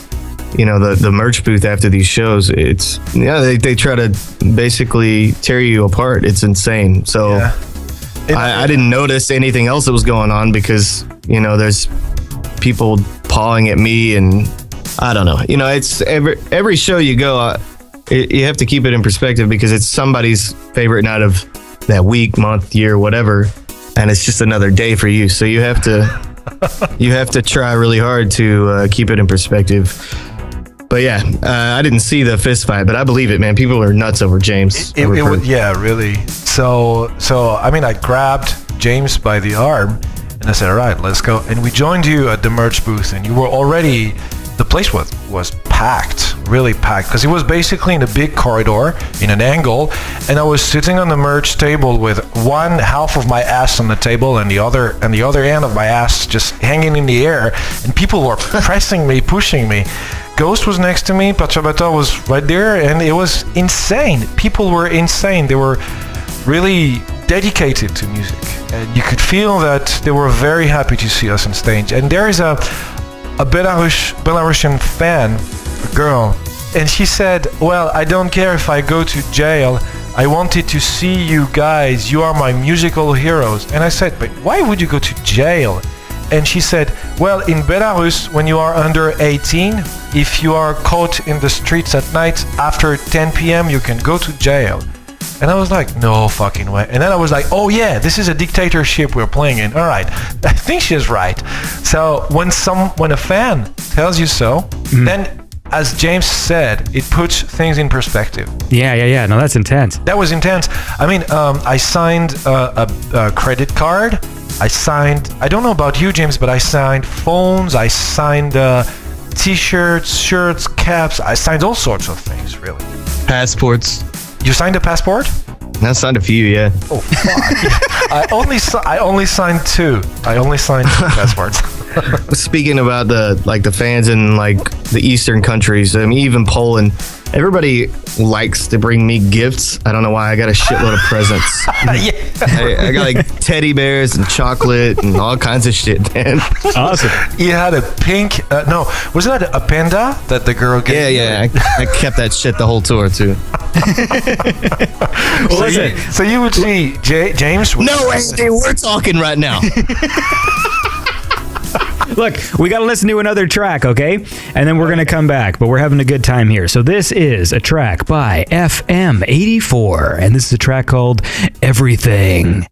[SPEAKER 3] the merch booth after these shows, they try to basically tear you apart. It's insane. So I didn't notice anything else that was going on because, there's people pawing at me and I don't know. It's every show you go, you have to keep it in perspective because it's somebody's favorite night of that week, month, year, whatever. And it's just another day for you. So you have to try really hard to keep it in perspective. But yeah, I didn't see the fist fight, but I believe it, man. People are nuts over James.
[SPEAKER 4] It was, yeah, really. So I mean, I grabbed James by the arm and I said, all right, let's go. And we joined you at the merch booth, and you were already, the place was packed, really packed, because it was basically in a big corridor in an angle, and I was sitting on the merch table with one half of my ass on the table and the other end of my ass just hanging in the air, and people were pressing me, pushing me. Gost was next to me, Perturbator was right there, and it was insane. People were insane. They were really dedicated to music, and you could feel that they were very happy to see us on stage. And there is a Belarusian fan, a girl, and she said, well, I don't care if I go to jail. I wanted to see you guys. You are my musical heroes. And I said, but why would you go to jail? And she said, well, in Belarus, when you are under 18, if you are caught in the streets at night after 10 p.m., you can go to jail. And I was like, no fucking way. And then I was like, oh yeah, this is a dictatorship we're playing in. All right, I think she's right. So when a fan tells you so, then, as James said, it puts things in perspective.
[SPEAKER 2] Yeah. No, that's intense.
[SPEAKER 4] That was intense. I mean, I signed a credit card. I don't know about you, James, but I signed phones, I signed t-shirts, shirts, caps, I signed all sorts of things, really.
[SPEAKER 3] Passports.
[SPEAKER 4] You signed a passport?
[SPEAKER 3] I signed a few, yeah.
[SPEAKER 4] Oh, fuck. I only signed two. I only signed two passports.
[SPEAKER 3] Speaking about the fans in like the Eastern countries, I mean, even Poland, everybody likes to bring me gifts. I don't know why. I got a shitload of presents. I got like teddy bears and chocolate and all kinds of shit, man.
[SPEAKER 2] Awesome.
[SPEAKER 4] You had a pink, was that a panda that the girl gave you?
[SPEAKER 3] Yeah. I kept that shit the whole tour too.
[SPEAKER 4] So you would see James?
[SPEAKER 3] No, Andy, we're talking right now.
[SPEAKER 2] Look, we got to listen to another track, okay? And then we're going to come back, but we're having a good time here. So this is a track by FM84, and this is a track called Everything.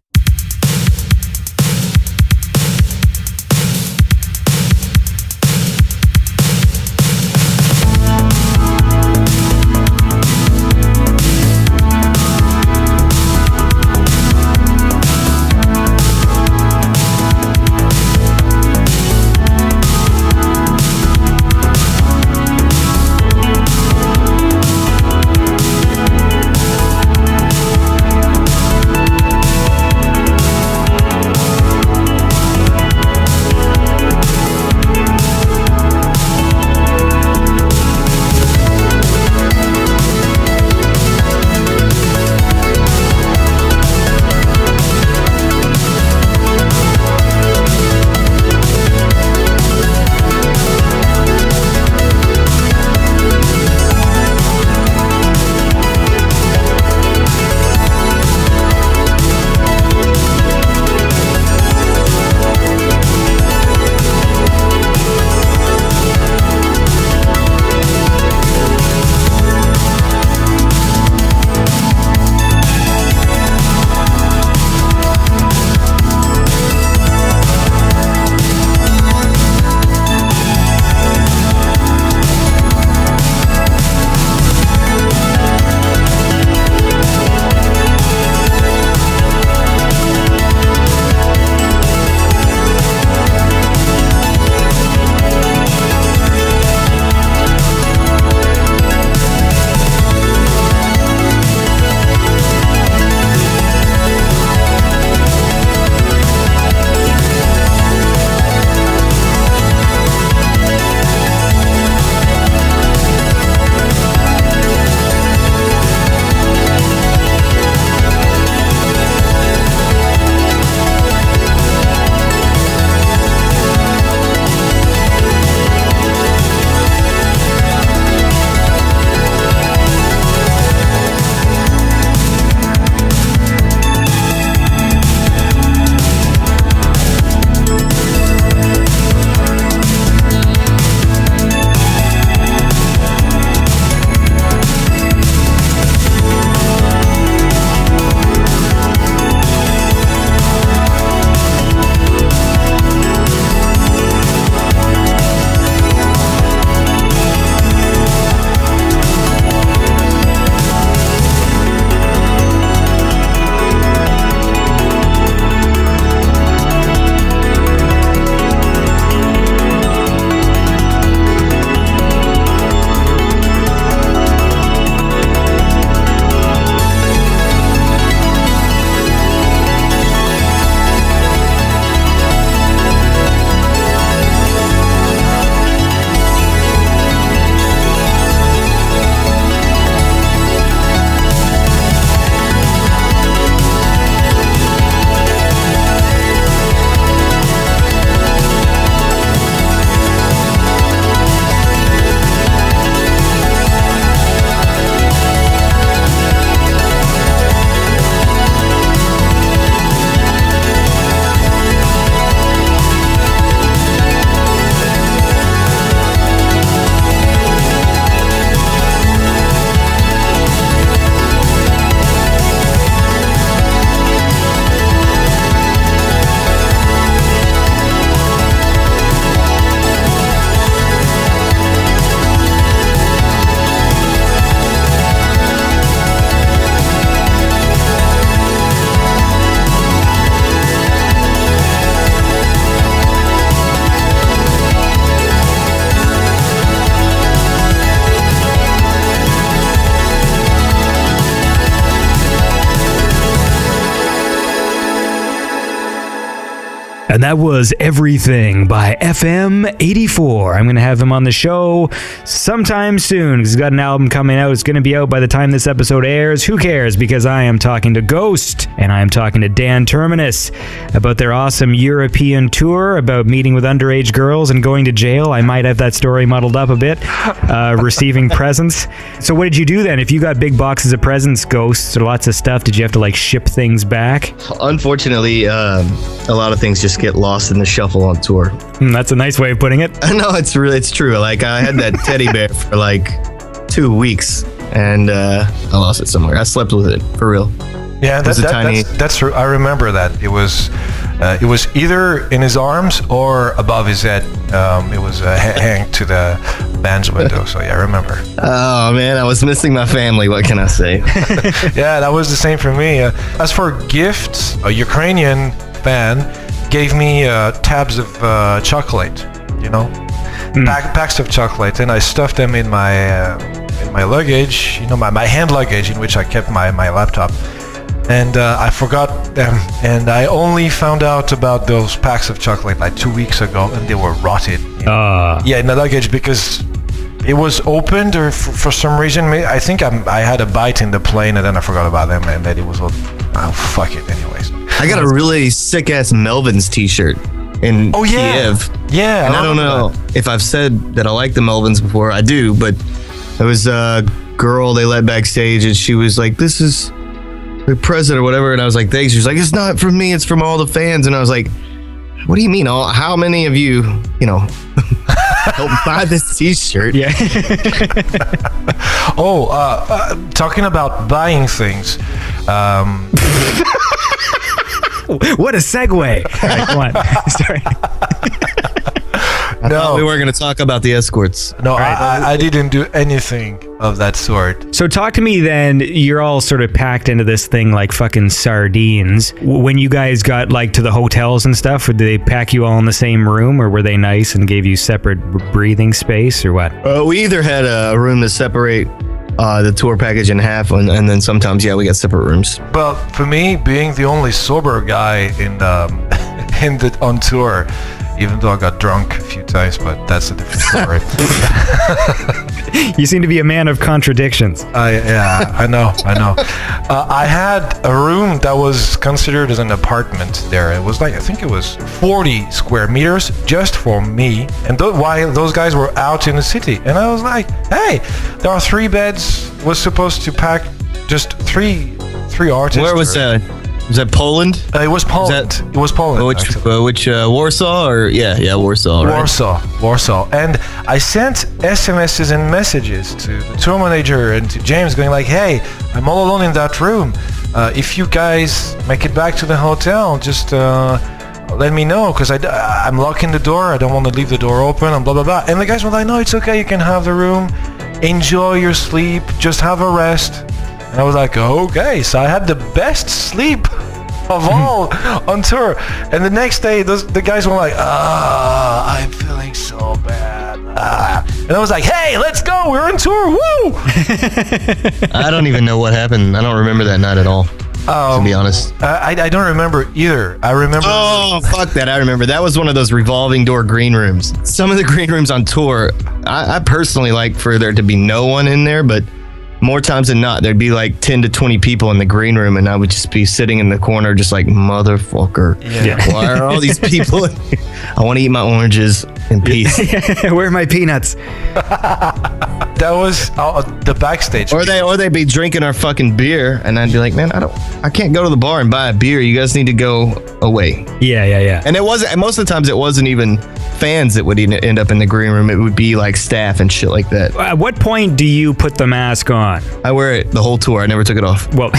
[SPEAKER 2] And that was Everything by FM84. I'm going to have him on the show sometime soon because he's got an album coming out. It's going to be out by the time this episode airs. Who cares? Because I am talking to Gost and I am talking to DAN TERMINUS about their awesome European tour, about meeting with underage girls and going to jail. I might have that story muddled up a bit. Receiving presents. So what did you do then? If you got big boxes of presents, Ghosts, or lots of stuff, did you have to like ship things back?
[SPEAKER 3] Unfortunately, a lot of things just get lost in the shuffle on tour.
[SPEAKER 2] That's a nice way of putting it.
[SPEAKER 3] No, it's true. Like I had that teddy bear for like 2 weeks, and I lost it somewhere. I slept with it for real.
[SPEAKER 4] Yeah, that's true. I remember that. It was either in his arms or above his head. It was hanging to the band's window. So yeah, I remember.
[SPEAKER 3] Oh man, I was missing my family. What can I say?
[SPEAKER 4] Yeah, that was the same for me. As for gifts, a Ukrainian fan gave me tabs of chocolate. You know, packs of chocolate, and I stuffed them in my luggage. You know, my hand luggage in which I kept my laptop. And I forgot them, and I only found out about those packs of chocolate like 2 weeks ago, and they were rotted. Yeah, in the luggage because it was opened, or for some reason, I think I had a bite in the plane, and then I forgot about them, and then it was all, oh, fuck it, anyways.
[SPEAKER 3] I got a really sick-ass Melvins t-shirt in Kiev.
[SPEAKER 4] Yeah.
[SPEAKER 3] And I don't know if I've said that I like the Melvins before. I do, but there was a girl they let backstage, and she was like, this is the present or whatever, and I was like, thanks. She was like, it's not from me, it's from all the fans. And I was like, what do you mean? How many of you helped buy this t-shirt?
[SPEAKER 2] Yeah.
[SPEAKER 4] Talking about buying things.
[SPEAKER 2] What a segue. All right, come on. Sorry.
[SPEAKER 3] I thought we weren't going to talk about the escorts.
[SPEAKER 4] No, I didn't do anything of that sort.
[SPEAKER 2] So talk to me then. You're all sort of packed into this thing like fucking sardines. When you guys got like to the hotels and stuff, did they pack you all in the same room, or were they nice and gave you separate breathing space, or what?
[SPEAKER 3] We either had a room to separate the tour package in half, and then sometimes, we got separate rooms.
[SPEAKER 4] Well, for me, being the only sober guy on tour, even though I got drunk a few times, but that's a different story.
[SPEAKER 2] You seem to be a man of contradictions.
[SPEAKER 4] I know. I had a room that was considered as an apartment there. It was like, I think it was 40 square meters just for me. And while those guys were out in the city. And I was like, hey, there are 3 beds. Was supposed to pack just three artists.
[SPEAKER 3] Where was that? Was that Poland?
[SPEAKER 4] It was Poland. It was Poland.
[SPEAKER 3] Which Warsaw or Warsaw, right?
[SPEAKER 4] Warsaw. And I sent SMSs and messages to the tour manager and to James, going like, "Hey, I'm all alone in that room. If you guys make it back to the hotel, just let me know, because I'm locking the door. I don't want to leave the door open and blah blah blah." And the guys were like, "No, it's okay. You can have the room. Enjoy your sleep. Just have a rest." And I was like, okay, so I had the best sleep of all on tour. And the next day, the guys were like, I'm feeling so bad. And I was like, hey, let's go. We're on tour. Woo!
[SPEAKER 3] I don't even know what happened. I don't remember that night at all, to be honest.
[SPEAKER 4] I don't remember either. I remember...
[SPEAKER 3] Oh, fuck that. I remember. That was one of those revolving door green rooms. Some of the green rooms on tour, I personally like for there to be no one in there, but more times than not, there'd be like 10 to 20 people in the green room, and I would just be sitting in the corner just like, motherfucker.
[SPEAKER 4] Yeah.
[SPEAKER 3] Why are all these people in here? I want to eat my oranges in peace.
[SPEAKER 2] Where are my peanuts?
[SPEAKER 4] That was the backstage.
[SPEAKER 3] Or they'd be drinking our fucking beer, and I'd be like, man, I can't go to the bar and buy a beer. You guys need to go away.
[SPEAKER 2] Yeah.
[SPEAKER 3] And most of the times it wasn't even fans that would end up in the green room. It would be like staff and shit like that.
[SPEAKER 2] At what point do you put the mask on?
[SPEAKER 3] I wear it the whole tour. I never took it off.
[SPEAKER 2] Well,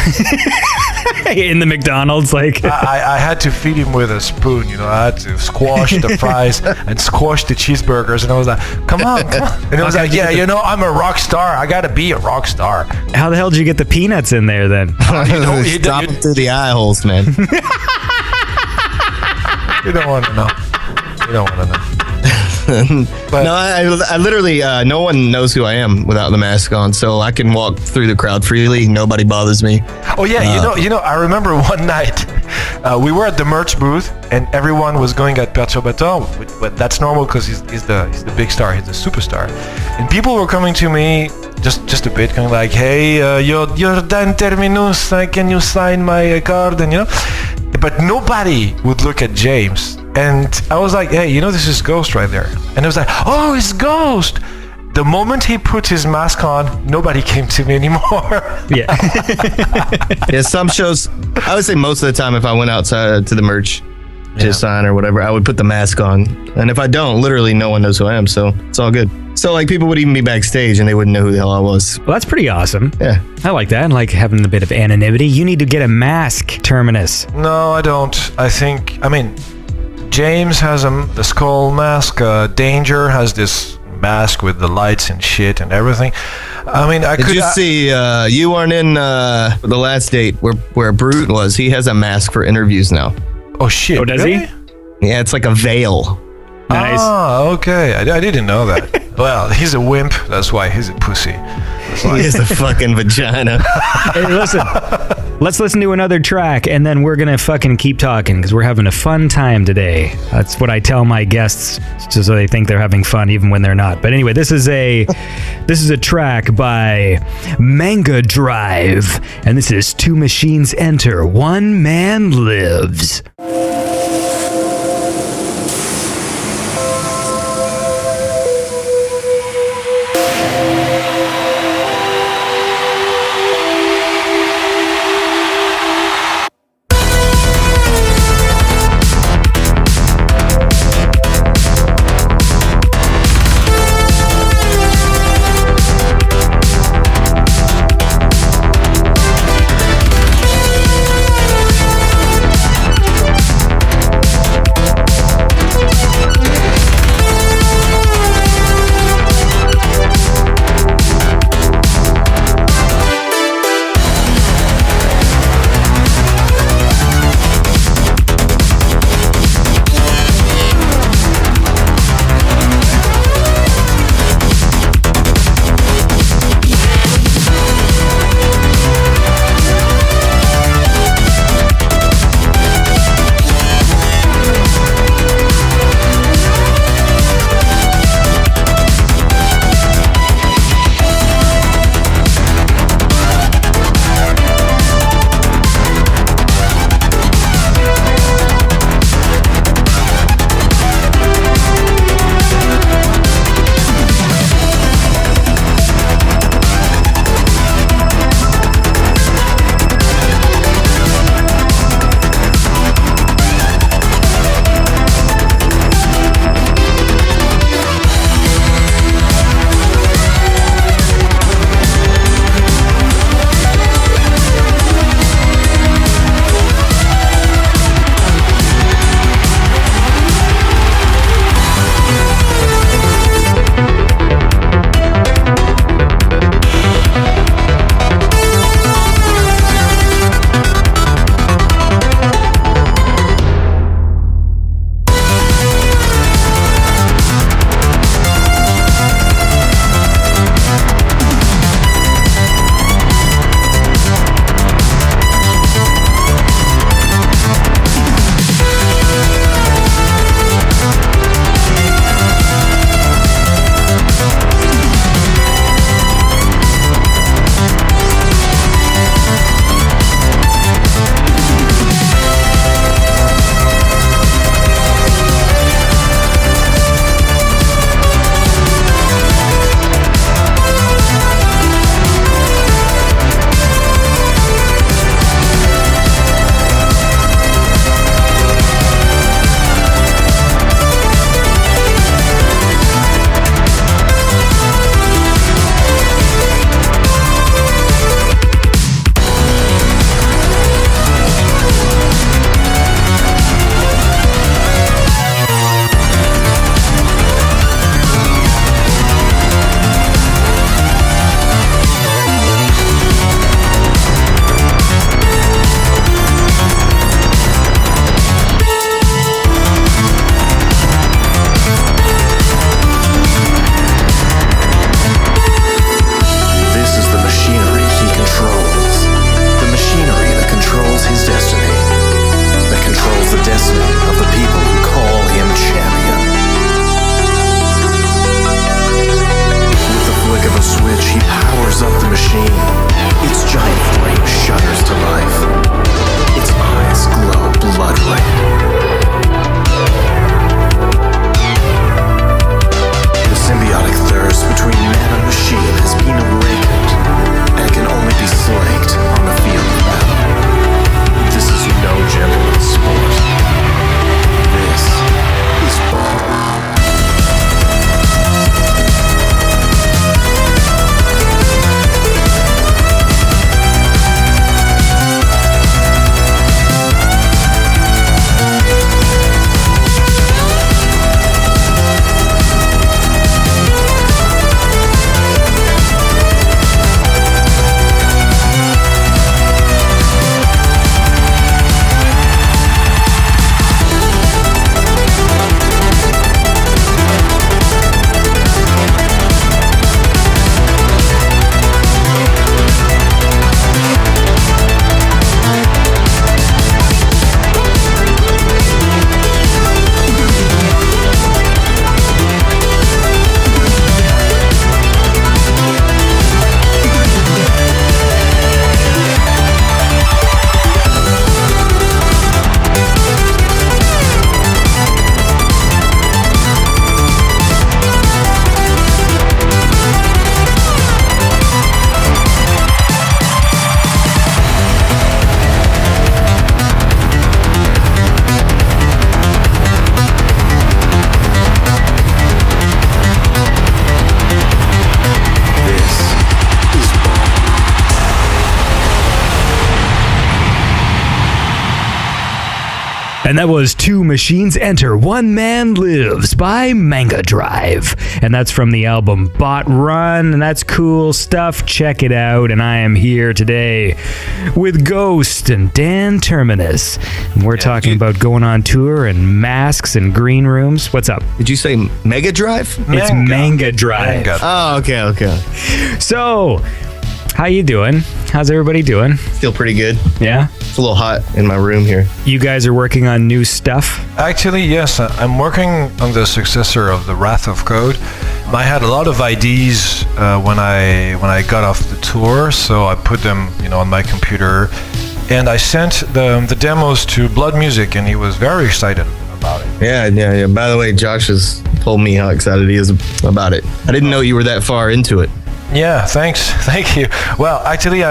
[SPEAKER 2] in the McDonald's, like
[SPEAKER 4] I had to feed him with a spoon. I had to squash the fries and squash the cheeseburgers, and I was like, come on. And it was like, yeah, I'm a rock star. I gotta be a rock star.
[SPEAKER 2] How the hell did you get the peanuts in there then?
[SPEAKER 3] Drop them through the eye holes, man.
[SPEAKER 4] You don't want to know.
[SPEAKER 3] No, I literally, no one knows who I am without the mask on, so I can walk through the crowd freely. Nobody bothers me.
[SPEAKER 4] Oh yeah, you know. I remember one night we were at the merch booth, and everyone was going at Perturbator, but that's normal because he's the big star, he's the superstar, and people were coming to me just a bit, kind of like, hey, you're DAN TERMINUS, can you sign my card, and but nobody would look at James, and I was like, hey, this is Gost right there, and it was like, oh, it's Gost. The moment he put his mask on, nobody came to me anymore.
[SPEAKER 2] Yeah.
[SPEAKER 3] Yeah, some shows, I would say most of the time, if I went outside to the merch to sign or whatever, I would put the mask on. And if I don't, literally no one knows who I am, so it's all good. So like people would even be backstage and they wouldn't know who the hell I was.
[SPEAKER 2] Well, that's pretty awesome.
[SPEAKER 3] Yeah.
[SPEAKER 2] I like that. I like having a bit of anonymity. You need to get a mask, Terminus.
[SPEAKER 4] No, I don't. I mean, James has the skull mask. Danger has this mask with the lights and shit and everything. I mean,
[SPEAKER 3] Did you see, you weren't in the last date where Brute was. He has a mask for interviews now.
[SPEAKER 4] Oh shit!
[SPEAKER 2] Oh, does
[SPEAKER 4] really?
[SPEAKER 2] he?
[SPEAKER 3] Yeah, it's like a veil.
[SPEAKER 2] Nice.
[SPEAKER 4] Ah, okay. I didn't know that. Well, he's a wimp. That's why he's a pussy.
[SPEAKER 3] He has a fucking vagina.
[SPEAKER 2] Hey, listen. Let's listen to another track, and then we're gonna fucking keep talking because we're having a fun time today. That's what I tell my guests, just so they think they're having fun even when they're not. But anyway, this is a track by MANGADRIVE, and this is Two Machines Enter, One Man Lives. And that was Two Machines Enter, One Man Lives by MANGADRIVE. And that's from the album Bot Run, and that's cool stuff. Check it out. And I am here today with Gost and DAN TERMINUS. And we're talking about going on tour and masks and green rooms. What's up?
[SPEAKER 3] Did you say Mega Drive?
[SPEAKER 2] It's MANGADRIVE.
[SPEAKER 3] Oh, okay.
[SPEAKER 2] So, how you doing? How's everybody doing?
[SPEAKER 3] Still pretty good.
[SPEAKER 2] Yeah?
[SPEAKER 3] It's a little hot in my room here.
[SPEAKER 2] You guys are working on new stuff?
[SPEAKER 4] Actually, yes, I'm working on the successor of the Wrath of Code. I had a lot of ideas when I got off the tour, so I put them, on my computer, and I sent the demos to Blood Music, and he was very excited about it.
[SPEAKER 3] Yeah. By the way, Josh has told me how excited he is about it. I didn't know you were that far into it.
[SPEAKER 4] Yeah, thanks. Thank you. Well, actually,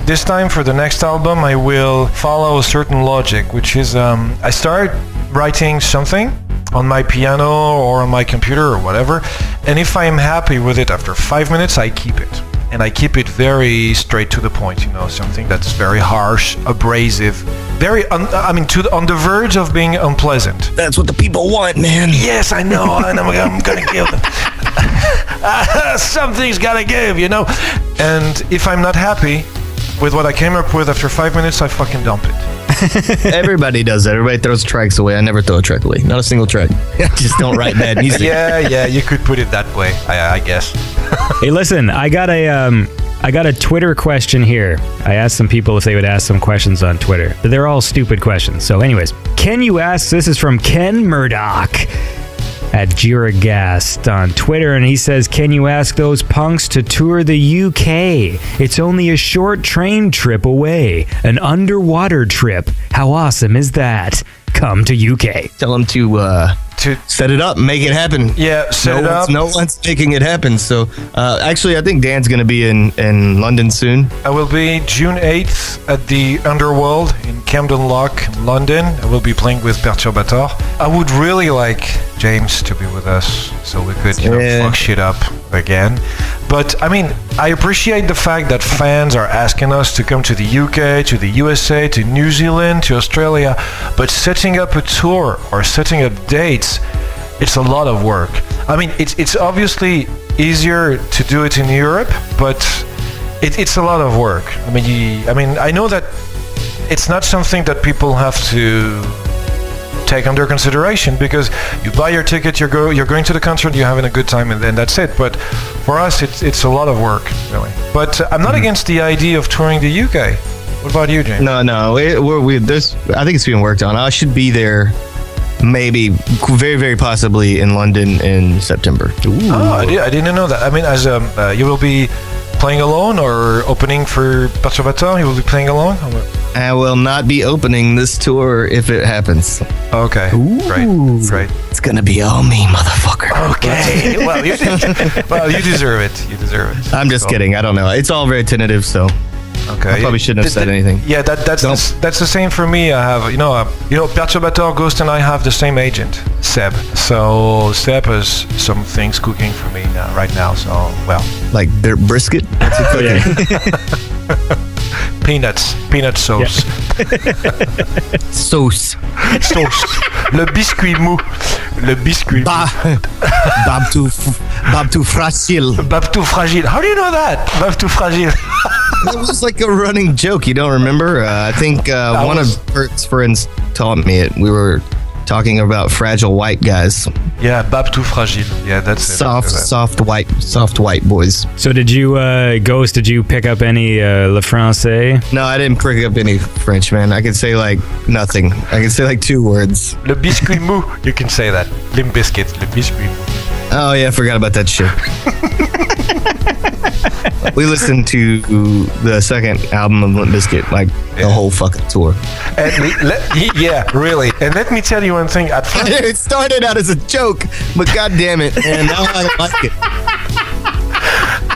[SPEAKER 4] this time for the next album, I will follow a certain logic, which is I start writing something on my piano or on my computer or whatever, and if I am happy with it after 5 minutes, I keep it. And I keep it very straight to the point, something that's very harsh, abrasive, very, on the verge of being unpleasant.
[SPEAKER 3] That's what the people want, man.
[SPEAKER 4] Yes, I know, and I'm gonna give them. Something's gotta give, And if I'm not happy with what I came up with after 5 minutes, I fucking dump it.
[SPEAKER 3] Everybody does that. Everybody throws tracks away. I never throw a track away. Not a single track. I just don't write bad music.
[SPEAKER 4] Yeah, you could put it that way, I guess.
[SPEAKER 2] Hey, listen, I got a Twitter question here. I asked some people if they would ask some questions on Twitter. They're all stupid questions. So anyways, can you ask, this is from Ken Murdoch at Giragast on Twitter, and he says, can you ask those punks to tour the UK? It's only a short train trip away. An underwater trip. How awesome is that? Come to UK.
[SPEAKER 3] Tell them to set it up, make it happen.
[SPEAKER 4] Yeah, set it up.
[SPEAKER 3] No one's making it happen. So, actually, I think Dan's going to be in London soon.
[SPEAKER 4] I will be June 8th at the Underworld in Camden Lock, London. I will be playing with Perturbator. I would really like James to be with us so we could, fuck shit up again. But, I appreciate the fact that fans are asking us to come to the UK, to the USA, to New Zealand, to Australia, but setting up a tour or setting up dates, it's a lot of work. It's obviously easier to do it in Europe, but it's a lot of work. I know that it's not something that people have to take under consideration, because you buy your ticket, you're going to the concert, you're having a good time, and then that's it. But for us, it's a lot of work, really. But I'm not against the idea of touring the UK. What about you, James?
[SPEAKER 3] No, I think it's being worked on. I should be there, maybe, very, very possibly in London in September.
[SPEAKER 4] Ooh. Oh, I didn't know that. You will be playing alone or opening for Perturbator? You will be playing alone?
[SPEAKER 3] I will not be opening this tour if it happens.
[SPEAKER 4] Okay. Great.
[SPEAKER 3] It's gonna be all me, motherfucker.
[SPEAKER 4] Okay. Well, you deserve it. You deserve it.
[SPEAKER 3] I'm just kidding. I don't know. It's all very tentative, so.
[SPEAKER 4] Okay.
[SPEAKER 3] I probably shouldn't have said anything.
[SPEAKER 4] Yeah, that's the same for me. I have, Perturbator, Gost, and I have the same agent, Seb. So Seb has some things cooking for me right now. So, well,
[SPEAKER 3] like brisket. What's it cooking?
[SPEAKER 4] Peanut sauce.
[SPEAKER 2] Yeah.
[SPEAKER 3] Sauce.
[SPEAKER 4] Le biscuit mou.
[SPEAKER 3] Bab tout fragile.
[SPEAKER 4] Bab tout fragile. How do you know that? Bab tout fragile.
[SPEAKER 3] That was like a running joke. You don't remember? I think one of Bert's friends taught me it. We were talking about fragile white guys.
[SPEAKER 4] Yeah, Bab tout fragile. Yeah, that's
[SPEAKER 3] soft white boys.
[SPEAKER 2] So did you, Ghost, did you pick up any Le Francais?
[SPEAKER 3] No, I didn't pick up any French, man. I can say like nothing. I can say like 2 words.
[SPEAKER 4] Le biscuit mou. You can say that. Limp Biscuit. Le biscuit mou.
[SPEAKER 3] Oh yeah, I forgot about that shit. We listened to the second album of Limp Bizkit, like the whole fucking tour.
[SPEAKER 4] Yeah, really. And let me tell you one thing. At first,
[SPEAKER 3] it started out as a joke, but god damn it, and now I don't like it.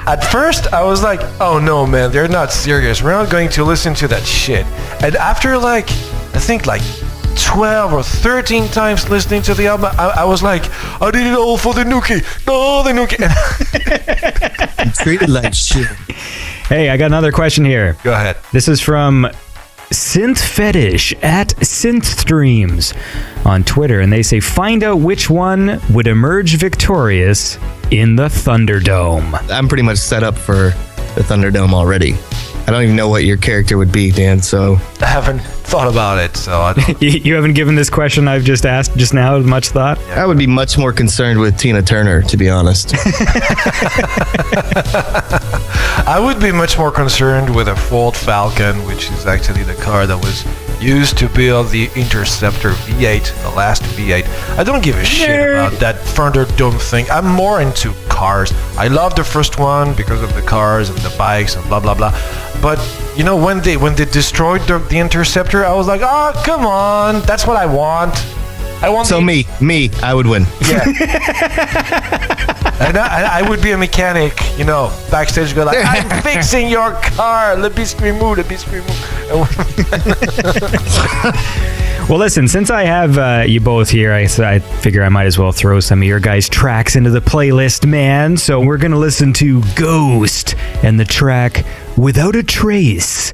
[SPEAKER 4] At first, I was like, oh no, man, they're not serious. We're not going to listen to that shit. And after I think 12 or 13 times listening to the album, I was like, I did it all for the Nookie. No, the Nookie.
[SPEAKER 3] I'm treated like shit.
[SPEAKER 2] Hey, I got another question here.
[SPEAKER 4] Go ahead.
[SPEAKER 2] This is from Synth Fetish at Synthstreams on Twitter, and they say, find out which one would emerge victorious in the Thunderdome.
[SPEAKER 3] I'm pretty much set up for the Thunderdome already. I don't even know what your character would be, Dan, so...
[SPEAKER 4] I haven't thought about it, so I don't...
[SPEAKER 2] You haven't given this question I've just asked just now much thought?
[SPEAKER 3] I would be much more concerned with Tina Turner, to be honest.
[SPEAKER 4] I would be much more concerned with a Ford Falcon, which is actually the car that was used to build the Interceptor V8, the last V8. I don't give a shit about that Thunderdome thing. I'm more into cars. I love the first one because of the cars and the bikes and blah blah blah. But you know, when they destroyed the Interceptor, I was like, oh come on, that's what I want. I want.
[SPEAKER 3] So me, I would win.
[SPEAKER 4] Yeah. And I would be a mechanic, you know, backstage, go like, I'm fixing your car. Let me scream.
[SPEAKER 2] Well, listen, since I have you both here, I figure I might as well throw some of your guys' tracks into the playlist, man. So we're going to listen to Gost and the track Without a Trace.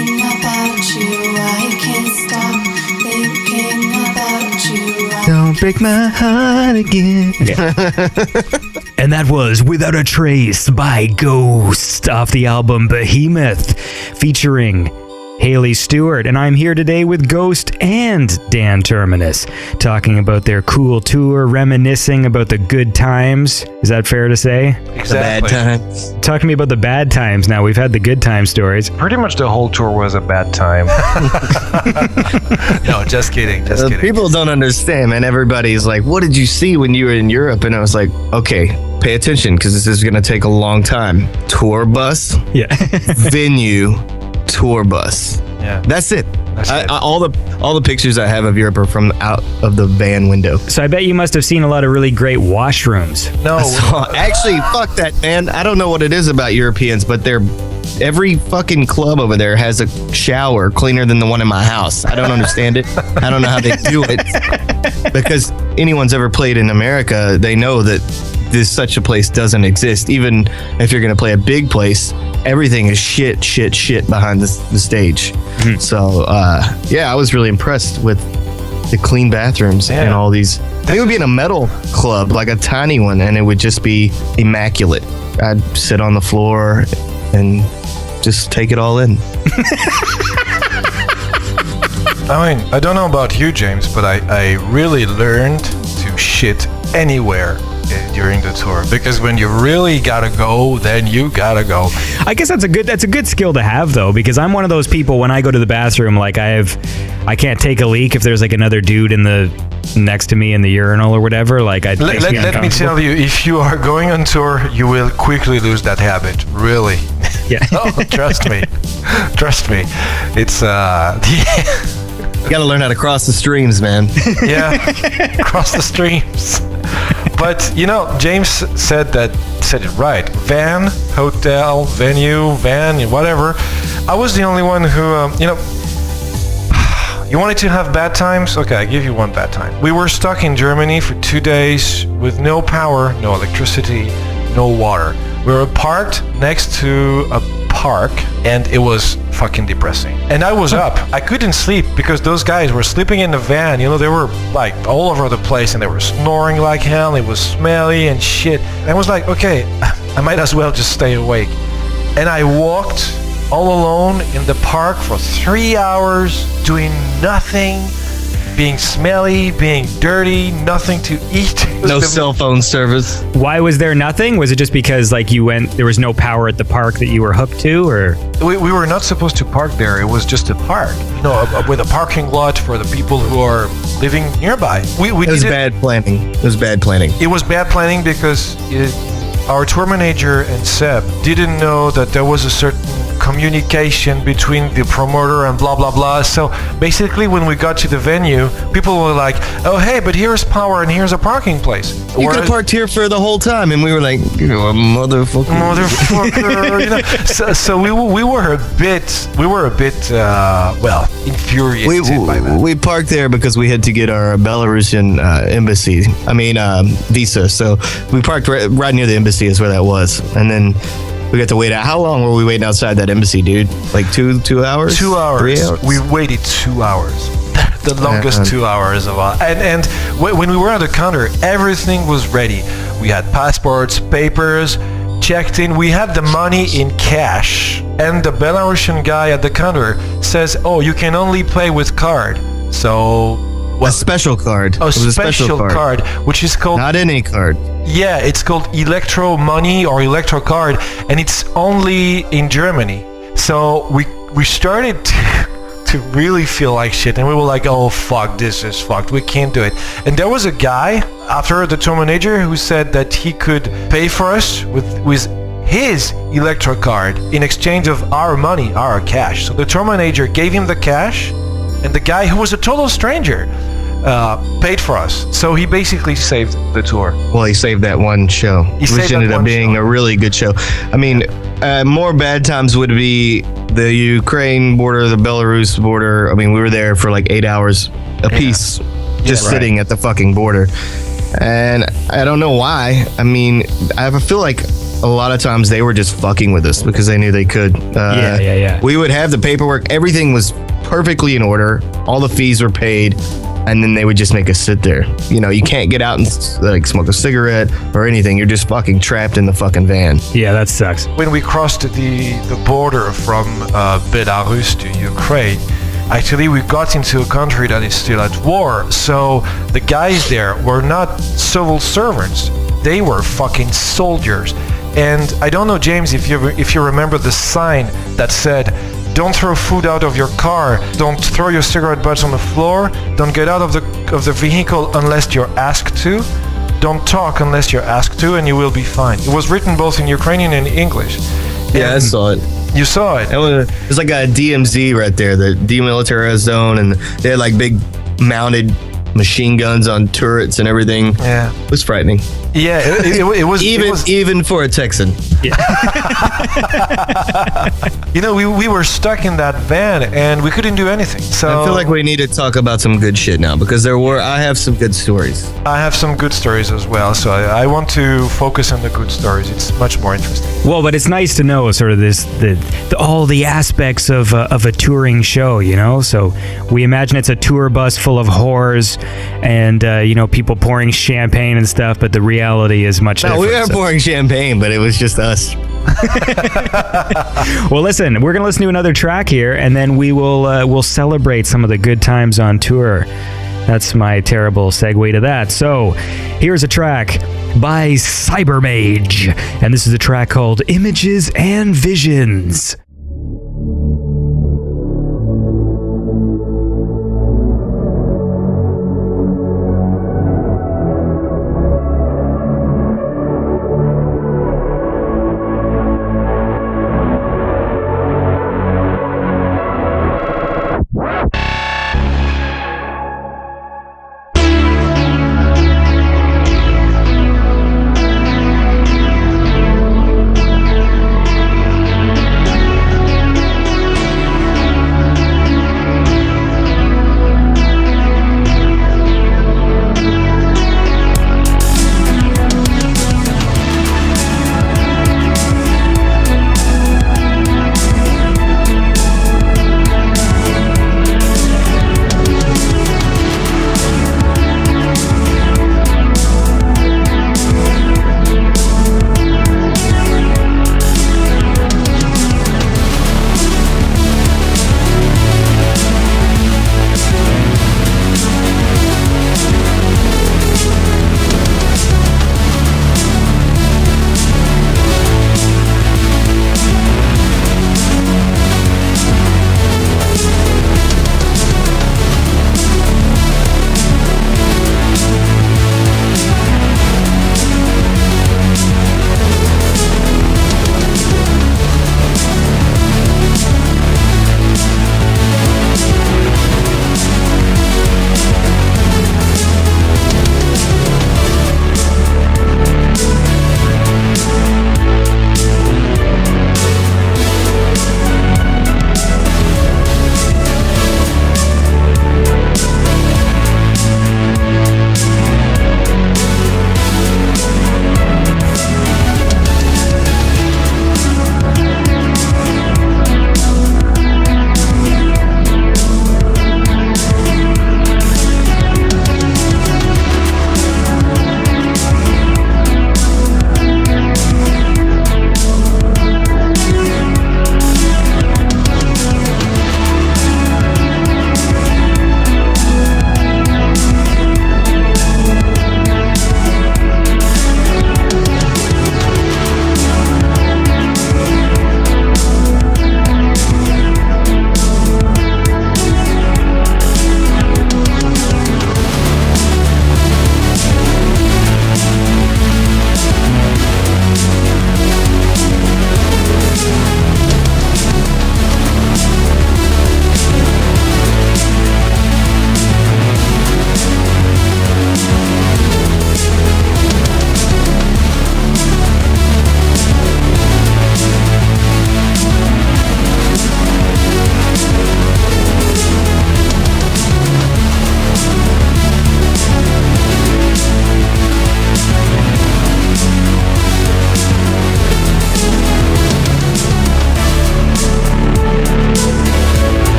[SPEAKER 5] Thinking about you, I can't stop thinking about you.
[SPEAKER 3] Don't break my heart again.
[SPEAKER 2] And that was Without a Trace by Gost off the album Behemoth, featuring Haley Stewart. And I'm here today with Gost and Dan Terminus, talking about their cool tour, reminiscing about the good times. Is that fair to say?
[SPEAKER 4] Exactly.
[SPEAKER 3] The bad times.
[SPEAKER 2] Talk to me about the bad times now. We've had the good time stories.
[SPEAKER 6] Pretty much the whole tour was a bad time.
[SPEAKER 4] No, just kidding. Just kidding.
[SPEAKER 3] People don't understand, man. Everybody's like, what did you see when you were in Europe? And I was like, okay, pay attention because this is going to take a long time. Tour bus,
[SPEAKER 2] Yeah.
[SPEAKER 3] venue, tour bus.
[SPEAKER 4] Yeah.
[SPEAKER 3] That's it.
[SPEAKER 4] That's it.
[SPEAKER 3] All the pictures I have of Europe are from out of the van window.
[SPEAKER 2] So I bet you must have seen a lot of really great washrooms.
[SPEAKER 4] No.
[SPEAKER 3] So, actually, fuck that, man. I don't know what it is about Europeans, but every fucking club over there has a shower cleaner than the one in my house. I don't understand it. I don't know how they do it. Because anyone's ever played in America, they know that such a place doesn't exist. Even if you're going to play a big place, everything is shit behind the stage.
[SPEAKER 2] Mm-hmm.
[SPEAKER 3] So, yeah, I was really impressed with the clean bathrooms and all these. I think it would be in a metal club, like a tiny one, and it would just be immaculate. I'd sit on the floor and just take it all in.
[SPEAKER 4] I mean, I don't know about you, James, but I really learned to shit anywhere during the tour, because when you really gotta go, then you gotta go.
[SPEAKER 2] I guess that's a good skill to have though, because I'm one of those people when I go to the bathroom, like I can't take a leak if there's like another dude in the next to me in the urinal or whatever. Like
[SPEAKER 4] Let me tell you, if you are going on tour, you will quickly lose that habit. Really.
[SPEAKER 2] Yeah.
[SPEAKER 4] Oh, trust me. It's
[SPEAKER 3] You gotta learn how to cross the streams, man.
[SPEAKER 4] yeah, cross the streams. But you know, James said it right. Van, hotel, venue, van, whatever. I was the only one who, you wanted to have bad times? Okay, I give you one bad time. We were stuck in Germany for 2 days with no power, no electricity, no water. We were parked next to a park, and it was fucking depressing. And I was up. I couldn't sleep because those guys were sleeping in the van. You know, they were like all over the place, and they were snoring like hell. It was smelly and shit. And I was like, okay, I might as well just stay awake. And I walked all alone in the park for 3 hours, doing nothing, being smelly, being dirty, nothing to eat.
[SPEAKER 3] No cell phone service.
[SPEAKER 2] Why was there nothing? Was it just because like there was no power at the park that you were hooked to, or?
[SPEAKER 4] We were not supposed to park there. It was just a park, with a parking lot for the people who are living nearby. It
[SPEAKER 3] was bad planning. It was bad planning
[SPEAKER 4] because our tour manager and Seb didn't know that there was a certain communication between the promoter and blah blah blah. So basically when we got to the venue, people were like, oh hey, but here's power and here's a parking place.
[SPEAKER 3] You could have parked here for the whole time, and we were like, a motherfucker.
[SPEAKER 4] So we were a bit infuriated by that.
[SPEAKER 3] We parked there because we had to get our Belarusian visa. So we parked right near the embassy is where that was, and then we got to wait out. How long were we waiting outside that embassy, dude? Like 2 hours?
[SPEAKER 4] 2 hours.
[SPEAKER 3] 3 hours?
[SPEAKER 4] We waited 2 hours. The longest 2 hours of all. And when we were at the counter, everything was ready. We had passports, papers, checked in. We had the money in cash. And the Belarusian guy at the counter says, oh, you can only pay with card. So...
[SPEAKER 3] a special card.
[SPEAKER 4] A special card, which is called...
[SPEAKER 3] Not any card.
[SPEAKER 4] Yeah, it's called Electro Money or Electro Card, and it's only in Germany. So we started to really feel like shit, and we were like, oh fuck, this is fucked. We can't do it. And there was a guy after the tour manager who said that he could pay for us with his Electro Card in exchange of our money, our cash. So the tour manager gave him the cash, and the guy who was a total stranger paid for us. So he basically saved the tour.
[SPEAKER 3] Well, he saved that one show, which ended up being a really good show. I mean, more bad times would be the Ukraine border, the Belarus border. I mean, we were there for like 8 hours a piece, just sitting at the fucking border. And I don't know why. I mean, I feel like a lot of times they were just fucking with us because they knew they could.
[SPEAKER 2] Yeah.
[SPEAKER 3] We would have the paperwork. Everything was perfectly in order. All the fees were paid. And then they would just make us sit there. You know, you can't get out and like smoke a cigarette or anything. You're just fucking trapped in the fucking van.
[SPEAKER 2] Yeah, that sucks.
[SPEAKER 4] When we crossed the border from Belarus to Ukraine, actually we got into a country that is still at war. So the guys there were not civil servants. They were fucking soldiers. And I don't know, James, if you remember the sign that said, "Don't throw food out of your car. Don't throw your cigarette butts on the floor. Don't get out of the vehicle unless you're asked to. Don't talk unless you're asked to, and you will be fine." It was written both in Ukrainian and English.
[SPEAKER 3] Yeah, I saw it.
[SPEAKER 4] You saw it.
[SPEAKER 3] It's like a DMZ right there, the demilitarized zone, and they had like big mounted machine guns on turrets and everything.
[SPEAKER 4] Yeah,
[SPEAKER 3] it was frightening.
[SPEAKER 4] Yeah, it was
[SPEAKER 3] even for a Texan.
[SPEAKER 4] Yeah. You know, we were stuck in that van and we couldn't do anything. So
[SPEAKER 3] I feel like we need to talk about some good shit now because I have some good stories.
[SPEAKER 4] I have some good stories as well. So I want to focus on the good stories. It's much more interesting.
[SPEAKER 2] Well, but it's nice to know sort of all the aspects of a touring show, you know? So we imagine it's a tour bus full of whores and, people pouring champagne and stuff, but the reality is much different.
[SPEAKER 3] No, we were pouring champagne, but it was just us.
[SPEAKER 2] Well, listen, we're going to listen to another track here, and then we'll celebrate some of the good times on tour. That's my terrible segue to that. So here's a track by CYBERMAGE, and this is a track called Images and Visions.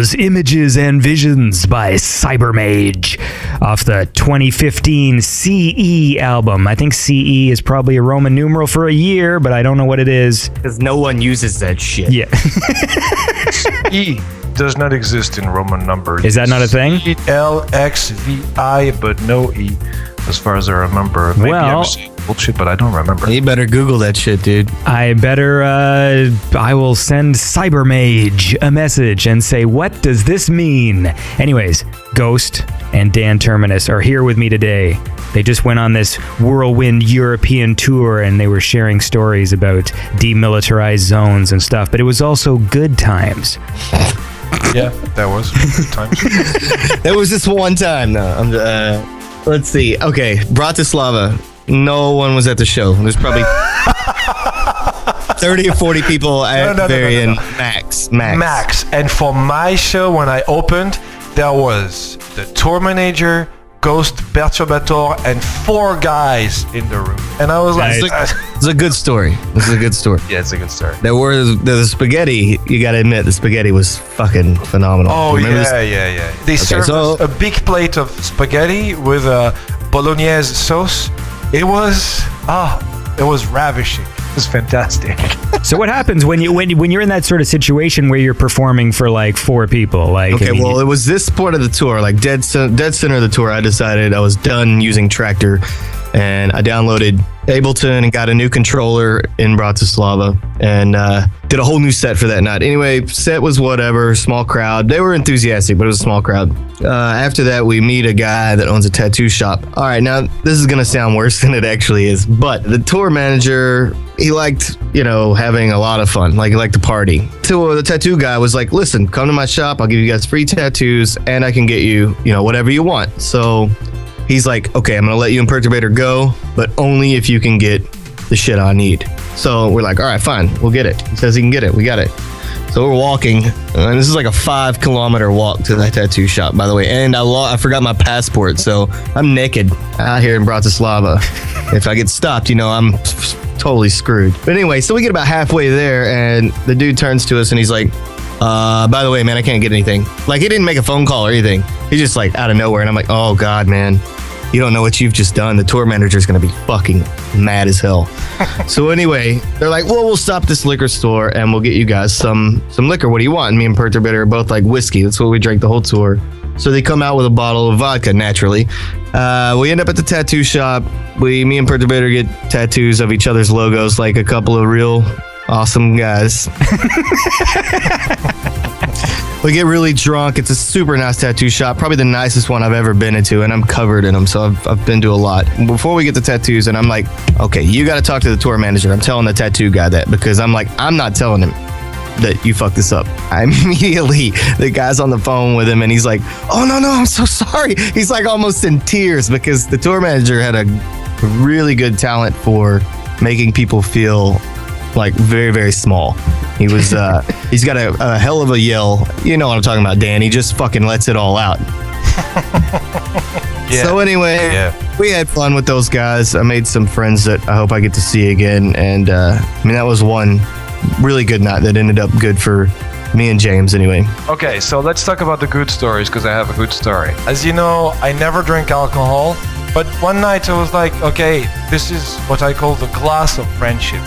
[SPEAKER 2] was Images and Visions by CYBERMAGE off the 2015 CE album. I think CE is probably a Roman numeral for a year, but I don't know what it is.
[SPEAKER 3] Because no one uses that shit.
[SPEAKER 2] Yeah.
[SPEAKER 6] E does not exist in Roman numbers.
[SPEAKER 2] Is that not a thing?
[SPEAKER 6] LXVI, but no E, as far as I remember. Maybe
[SPEAKER 2] Well-
[SPEAKER 6] I'm saying bullshit, but I don't remember.
[SPEAKER 3] You better Google that shit, dude.
[SPEAKER 2] I will send CYBERMAGE a message and say, what does this mean? Anyways, Gost and DAN TERMINUS are here with me today. They just went on this whirlwind European tour and they were sharing stories about demilitarized zones and stuff, but it was also good times.
[SPEAKER 6] Yeah, that was good times.
[SPEAKER 3] That was just one time, though. Let's see. Okay, Bratislava. No one was at the show. There's probably 30 or 40 people at
[SPEAKER 6] No.
[SPEAKER 3] max.
[SPEAKER 6] And for my show, when I opened, there was the tour manager, Gost, Perturbator, and 4 guys in the room. And I was like,
[SPEAKER 3] It's a good story. This is a good story.
[SPEAKER 6] yeah, it's a good story.
[SPEAKER 3] There was the spaghetti. You got to admit, the spaghetti was fucking phenomenal.
[SPEAKER 6] Oh,
[SPEAKER 3] Remember this?
[SPEAKER 6] yeah. They served
[SPEAKER 3] so-
[SPEAKER 6] us a big plate of spaghetti with a bolognese sauce. It was ravishing. It was fantastic.
[SPEAKER 2] So what happens when you're in that sort of situation where you're performing for like 4 people? Like,
[SPEAKER 3] Okay,
[SPEAKER 2] I mean,
[SPEAKER 3] well, it was this part of the tour, like dead center of the tour. I decided I was done using Tractor, and I downloaded Ableton and got a new controller in Bratislava, and did a whole new set for that night. Anyway, set was whatever, small crowd. They were enthusiastic, but it was a small crowd. After that, we meet a guy that owns a tattoo shop. All right, now this is gonna sound worse than it actually is, but the tour manager, he liked, having a lot of fun. Like, he liked to party. So the tattoo guy was like, listen, come to my shop. I'll give you guys free tattoos and I can get you, whatever you want. So he's like, okay, I'm going to let you and Perturbator go, but only if you can get the shit I need. So we're like, all right, fine. We'll get it. He says he can get it. We got it. So we're walking, and this is like a 5-kilometer walk to the tattoo shop, by the way. And I forgot my passport, so I'm naked out here in Bratislava. If I get stopped, I'm totally screwed. But anyway, so we get about halfway there, and the dude turns to us, and he's like, by the way, man, I can't get anything. Like, he didn't make a phone call or anything. He's just like out of nowhere, and I'm like, oh God, man. You don't know what you've just done. The tour manager's going to be fucking mad as hell. So anyway, they're like, well, we'll stop this liquor store and we'll get you guys some liquor. What do you want? And me and Perturbator are both like whiskey. That's what we drank the whole tour. So they come out with a bottle of vodka, naturally. We end up at the tattoo shop. Me and Perturbator get tattoos of each other's logos like a couple of real awesome guys. We get really drunk. It's a super nice tattoo shop, probably the nicest one I've ever been into, and I'm covered in them, so I've been to a lot. Before we get the tattoos, and I'm like, okay, you got to talk to the tour manager. I'm telling the tattoo guy that, because I'm like, I'm not telling him that you fucked this up. The guy's on the phone with him, and he's like, oh, no, I'm so sorry. He's like almost in tears, because the tour manager had a really good talent for making people feel like very, very small. He was he's got a hell of a yell. You know what I'm talking about, Dan. He just fucking lets it all out.
[SPEAKER 6] Yeah.
[SPEAKER 3] So anyway, we had fun with those guys. I made some friends that I hope I get to see again, and that was one really good night that ended up good for me and James anyway.
[SPEAKER 6] Okay, so let's talk about the good stories, because I have a good story. As you know, I never drink alcohol, but one night I was like, okay, this is what I call the glass of friendship.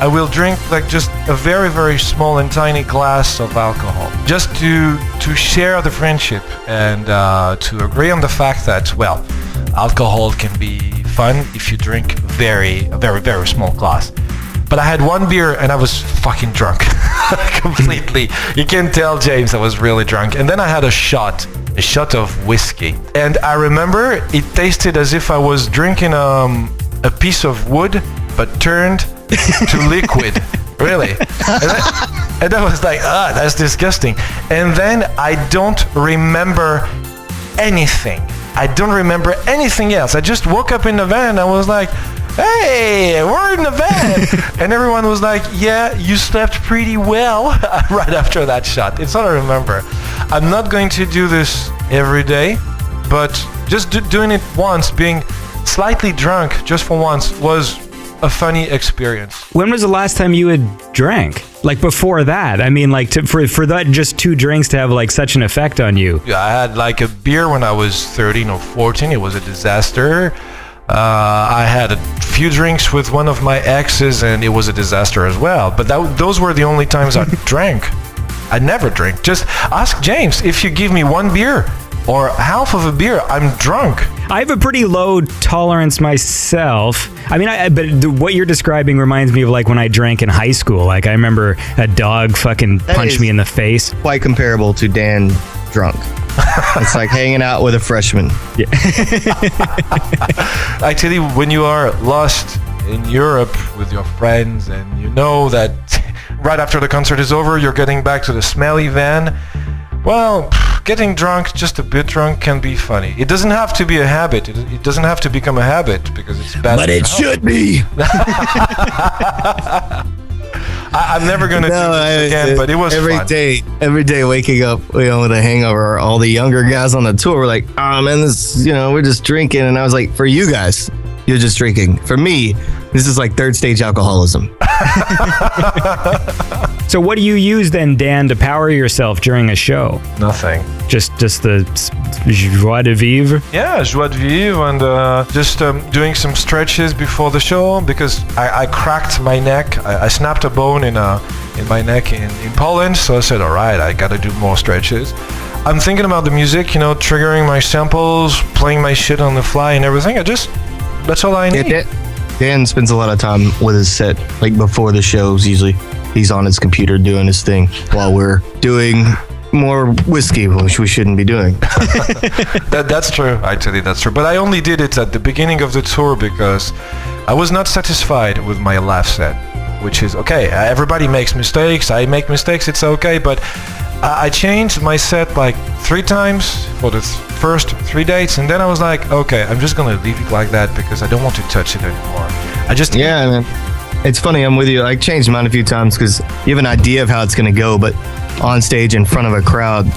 [SPEAKER 6] I will drink like just a very, very small and tiny glass of alcohol, just to share the friendship and to agree on the fact that, well, alcohol can be fun if you drink a very, very small glass. But I had one beer and I was fucking drunk completely. You can tell, James, I was really drunk. And then I had a shot of whiskey. And I remember it tasted as if I was drinking a piece of wood, but turned to liquid. Really. And I was like, that's disgusting. And then I don't remember anything. I don't remember anything else. I just woke up in the van and I was like, hey, we're in the van. And everyone was like, yeah, you slept pretty well right after that shot. It's all I remember. I'm not going to do this every day, but just doing it once, being slightly drunk just for once, was a funny experience.
[SPEAKER 2] When was the last time you had drank? Like before that, I mean, like for that just 2 drinks to have like such an effect on you.
[SPEAKER 6] Yeah, I had like a beer when I was 13 or 14. It was a disaster. I had a few drinks with one of my exes, and it was a disaster as well. But those were the only times I drank. I never drink. Just ask James. If you give me 1 beer or half of a beer, I'm drunk.
[SPEAKER 2] I have a pretty low tolerance myself. I mean, what you're describing reminds me of like when I drank in high school. Like I remember a dog fucking punched me in the face.
[SPEAKER 3] Quite comparable to Dan drunk. It's like hanging out with a freshman.
[SPEAKER 2] Yeah.
[SPEAKER 6] I tell you, when you are lost in Europe with your friends and you know that right after the concert is over, you're getting back to the smelly van, well, getting drunk, just a bit drunk, can be funny. It doesn't have to be a habit. It doesn't have to become a habit because it's bad.
[SPEAKER 3] But it should be.
[SPEAKER 6] I'm never going to do this again, but it was fun.
[SPEAKER 3] Every day waking up, with a hangover, all the younger guys on the tour were like, oh man, we're just drinking. And I was like, for you guys, you're just drinking. For me, this is like 3rd stage alcoholism.
[SPEAKER 2] So what do you use then, Dan, to power yourself during a show?
[SPEAKER 6] Nothing.
[SPEAKER 2] Just the joie de vivre?
[SPEAKER 6] Yeah, joie de vivre, and just doing some stretches before the show because I cracked my neck. I snapped a bone in my neck in Poland, so I said, all right, I got to do more stretches. I'm thinking about the music, triggering my samples, playing my shit on the fly and everything. That's all I need.
[SPEAKER 3] Yeah, Dan spends a lot of time with his set, like before the shows usually. He's on his computer doing his thing while we're doing more whiskey, which we shouldn't be doing.
[SPEAKER 6] That's true. Actually, that's true. But I only did it at the beginning of the tour because I was not satisfied with my last set, which is okay. Everybody makes mistakes. I make mistakes. It's okay. But I changed my set like 3 times for the first 3 dates, and then I was like, okay, I'm just gonna leave it like that because I don't want to touch it anymore.
[SPEAKER 3] Yeah, man. It's funny, I'm with you. I changed mine a few times because you have an idea of how it's going to go, but on stage in front of a crowd,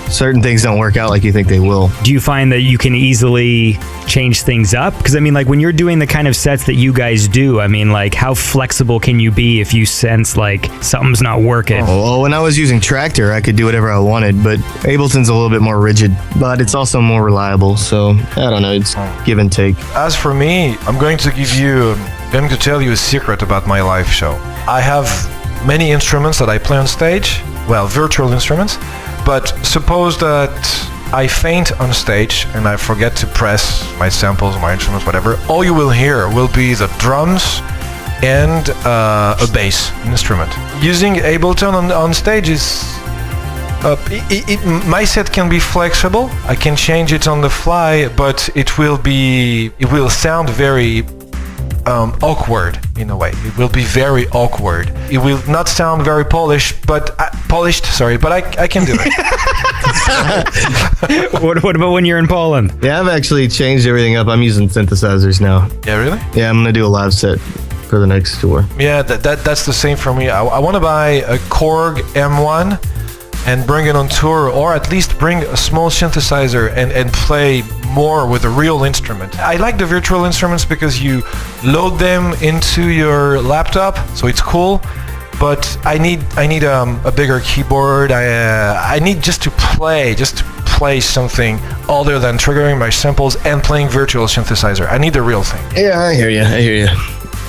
[SPEAKER 3] certain things don't work out like you think they will.
[SPEAKER 2] Do you find that you can easily change things up? Because, I mean, like, when you're doing the kind of sets that you guys do, I mean, like, how flexible can you be if you sense, like, something's not working?
[SPEAKER 3] Oh, well, when I was using Tractor, I could do whatever I wanted, but Ableton's a little bit more rigid, but it's also more reliable, so, I don't know, it's give and take.
[SPEAKER 6] As for me, I'm going to tell you a secret about my live show. I have many instruments that I play on stage, well, virtual instruments, but suppose that I faint on stage and I forget to press my samples, my instruments, whatever. All you will hear will be the drums and a bass instrument. Using Ableton on stage is... my set can be flexible. I can change it on the fly, but it will sound very awkward in a way. It will be very awkward. It will not sound very polished, but I can do it.
[SPEAKER 2] What about when you're in Poland?
[SPEAKER 3] Yeah, I've actually changed everything up. I'm using synthesizers now.
[SPEAKER 6] Yeah, really?
[SPEAKER 3] Yeah, I'm gonna do a live set for the next tour.
[SPEAKER 6] Yeah, that's the same for me. I want to buy a Korg M1 and bring it on tour, or at least bring a small synthesizer and play more with a real instrument. I like the virtual instruments because you load them into your laptop, so it's cool. But I need a bigger keyboard. I need just to play something other than triggering my samples and playing virtual synthesizer. I need the real thing.
[SPEAKER 3] Yeah, I hear you.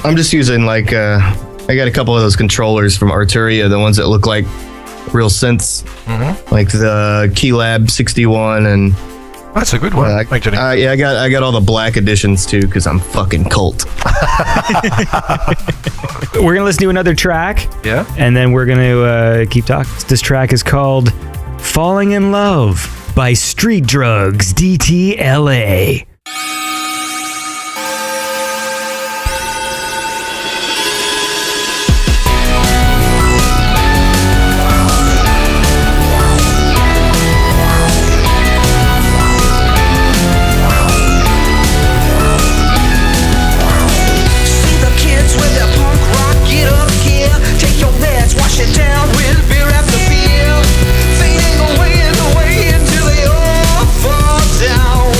[SPEAKER 3] I'm just using I got a couple of those controllers from Arturia, the ones that look like real synths, like the Keylab 61 and.
[SPEAKER 6] That's a good one.
[SPEAKER 3] I got all the black editions too because I'm fucking cult.
[SPEAKER 2] We're gonna listen to another track.
[SPEAKER 6] Yeah.
[SPEAKER 2] And then we're gonna keep talking. This track is called "Falling in Love" by Street Drugs DTLA.
[SPEAKER 7] Fading away until they all fall down.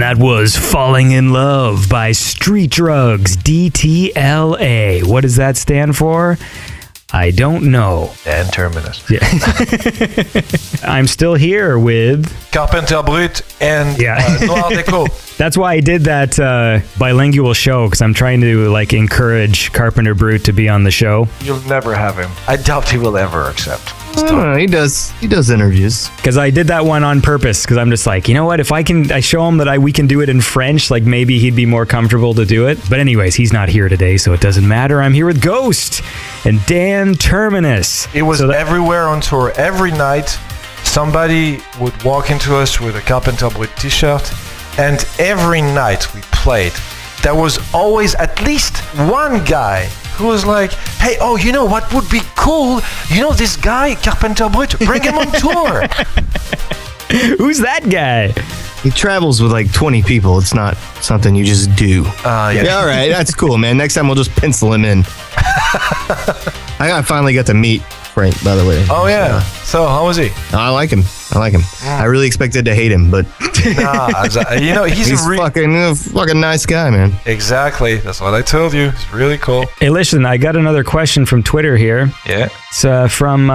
[SPEAKER 2] that was Falling in Love by Street Drugs, DTLA. What does that stand for? I don't know.
[SPEAKER 4] DAN TERMINUS.
[SPEAKER 2] Yeah. I'm still here with...
[SPEAKER 4] Carpenter Brut and Noir Deco.
[SPEAKER 2] That's why I did that bilingual show, because I'm trying to encourage Carpenter Brut to be on the show.
[SPEAKER 4] You'll never have him. I doubt he will ever accept.
[SPEAKER 3] He does interviews.
[SPEAKER 2] Because I did that one on purpose, because I'm just like, you know what, if I show him that we can do it in French, maybe he'd be more comfortable to do it. But anyways, he's not here today, so it doesn't matter. I'm here with Gost and DAN TERMINUS.
[SPEAKER 4] It was everywhere on tour. Every night, somebody would walk into us with a Carpenter Brut t-shirt, and every night we played, there was always at least one guy who was like, hey, oh, you know what would be cool? You know this guy, Carpenter Brut, bring him on tour.
[SPEAKER 2] Who's that guy?
[SPEAKER 3] He travels with 20 people. It's not something you just do. Yeah, all right. That's cool, man. Next time we'll just pencil him in. I finally got to meet Frank, by the way.
[SPEAKER 4] Oh, yeah. So, how was he?
[SPEAKER 3] I like him. I really expected to hate him, but
[SPEAKER 4] he's a
[SPEAKER 3] fucking nice guy, man.
[SPEAKER 4] Exactly. That's what I told you. It's really cool.
[SPEAKER 2] Hey, listen, I got another question from Twitter here.
[SPEAKER 4] Yeah.
[SPEAKER 2] It's from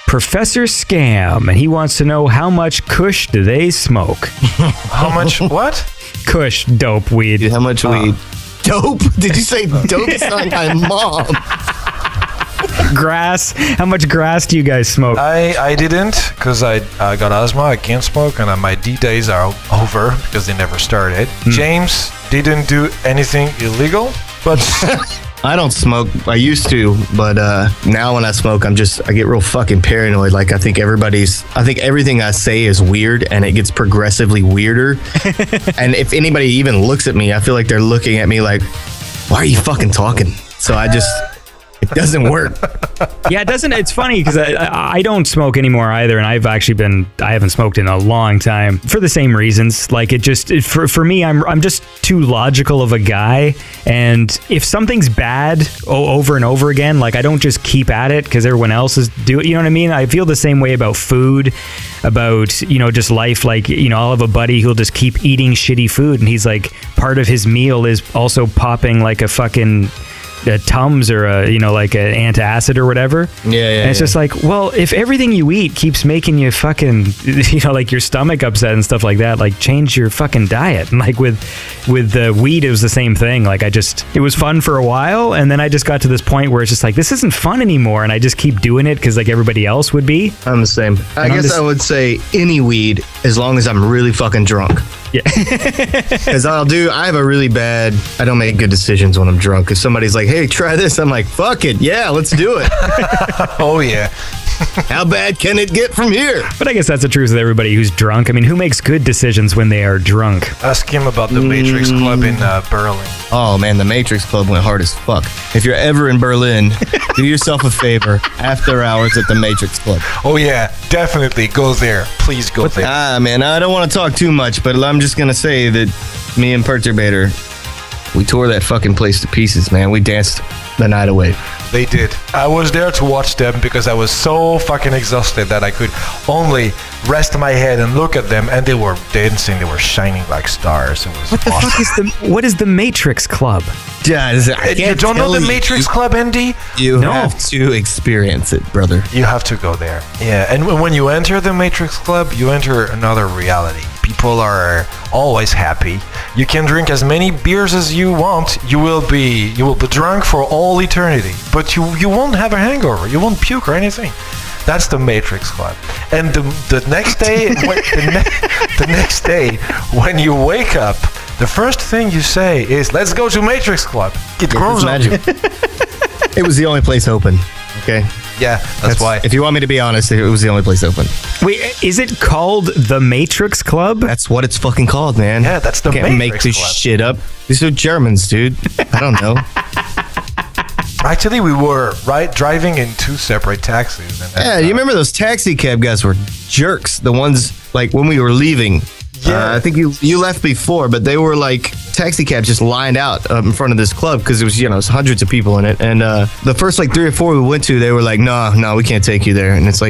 [SPEAKER 2] Professor Scam, and he wants to know how much Kush do they smoke?
[SPEAKER 4] How much what?
[SPEAKER 2] Kush, dope weed.
[SPEAKER 3] How much weed? Dope? Did you say dope? It's not my mom.
[SPEAKER 2] Grass. How much grass do you guys smoke?
[SPEAKER 4] I didn't, because I got asthma. I can't smoke, and my D days are over because they never started. James didn't do anything illegal, but
[SPEAKER 3] I don't smoke. I used to, but now when I smoke, I get real fucking paranoid. I think everything I say is weird, and it gets progressively weirder. And if anybody even looks at me, I feel like they're looking at me like, why are you fucking talking? So it doesn't work.
[SPEAKER 2] Yeah, it doesn't. It's funny because I don't smoke anymore either, and I haven't smoked in a long time for the same reasons. For me, I'm just too logical of a guy, and if something's bad over and over again, I don't just keep at it because everyone else is doing it. You know what I mean? I feel the same way about food, about just life. I'll have a buddy who'll just keep eating shitty food, and he's part of his meal is also popping a fucking a Tums or an antacid or whatever.
[SPEAKER 3] Yeah.
[SPEAKER 2] And it's just well, if everything you eat keeps making you fucking, your stomach upset and stuff like that, change your fucking diet. And with the weed, it was the same thing. It was fun for a while, and then I just got to this point where it's just this isn't fun anymore, and I just keep doing it because everybody else would be.
[SPEAKER 3] I'm the same. I guess I would say any weed as long as I'm really fucking drunk.
[SPEAKER 2] Yeah.
[SPEAKER 3] Because I have a really bad, I don't make good decisions when I'm drunk. If somebody's like, hey, try this, I'm like, fuck it, yeah, let's do it.
[SPEAKER 4] Oh, yeah.
[SPEAKER 3] How bad can it get from here?
[SPEAKER 2] But I guess that's the truth with everybody who's drunk. I mean, who makes good decisions when they are drunk?
[SPEAKER 4] Ask him about the Matrix Club in Berlin.
[SPEAKER 3] Oh, man, the Matrix Club went hard as fuck. If you're ever in Berlin, do yourself a favor, after hours at the Matrix Club.
[SPEAKER 4] Oh, yeah, definitely go there. Please go there.
[SPEAKER 3] Man, I don't want to talk too much, but I'm just going to say that me and Perturbator, we tore that fucking place to pieces, man. We danced the night away.
[SPEAKER 4] They did. I was there to watch them because I was so fucking exhausted that I could only rest my head and look at them, and they were dancing. They were shining like stars. It was
[SPEAKER 2] what is the Matrix Club?
[SPEAKER 3] Yeah,
[SPEAKER 4] you don't know the Matrix Club, Andy?
[SPEAKER 3] You have to experience it, brother.
[SPEAKER 4] You have to go there. Yeah, and when you enter the Matrix Club, you enter another reality. People are always happy. You can drink as many beers as you want. You will be drunk for all eternity, but you won't have a hangover. You won't puke or anything. That's the Matrix Club. And the next day, the next day when you wake up, the first thing you say is, "Let's go to Matrix Club." It grows on you.
[SPEAKER 3] It was the only place open. Okay.
[SPEAKER 4] Yeah, that's why.
[SPEAKER 3] If you want me to be honest, it was the only place open.
[SPEAKER 2] Wait, is it called the Matrix Club?
[SPEAKER 3] That's what it's fucking called, man.
[SPEAKER 4] Yeah, that's the
[SPEAKER 3] Matrix Club.
[SPEAKER 4] Matrix
[SPEAKER 3] Can't make this
[SPEAKER 4] Club.
[SPEAKER 3] shit up. These are Germans, dude. I don't know.
[SPEAKER 4] Actually, we were driving in two separate taxis. And
[SPEAKER 3] Yeah, you remember those taxi cab guys were jerks. The ones, when we were leaving.
[SPEAKER 4] Yeah.
[SPEAKER 3] I think you left before, but they were taxi cabs just lined out in front of this club because it was, it was hundreds of people in it. And the first 3 or 4 we went to, they were like, no, we can't take you there. And it's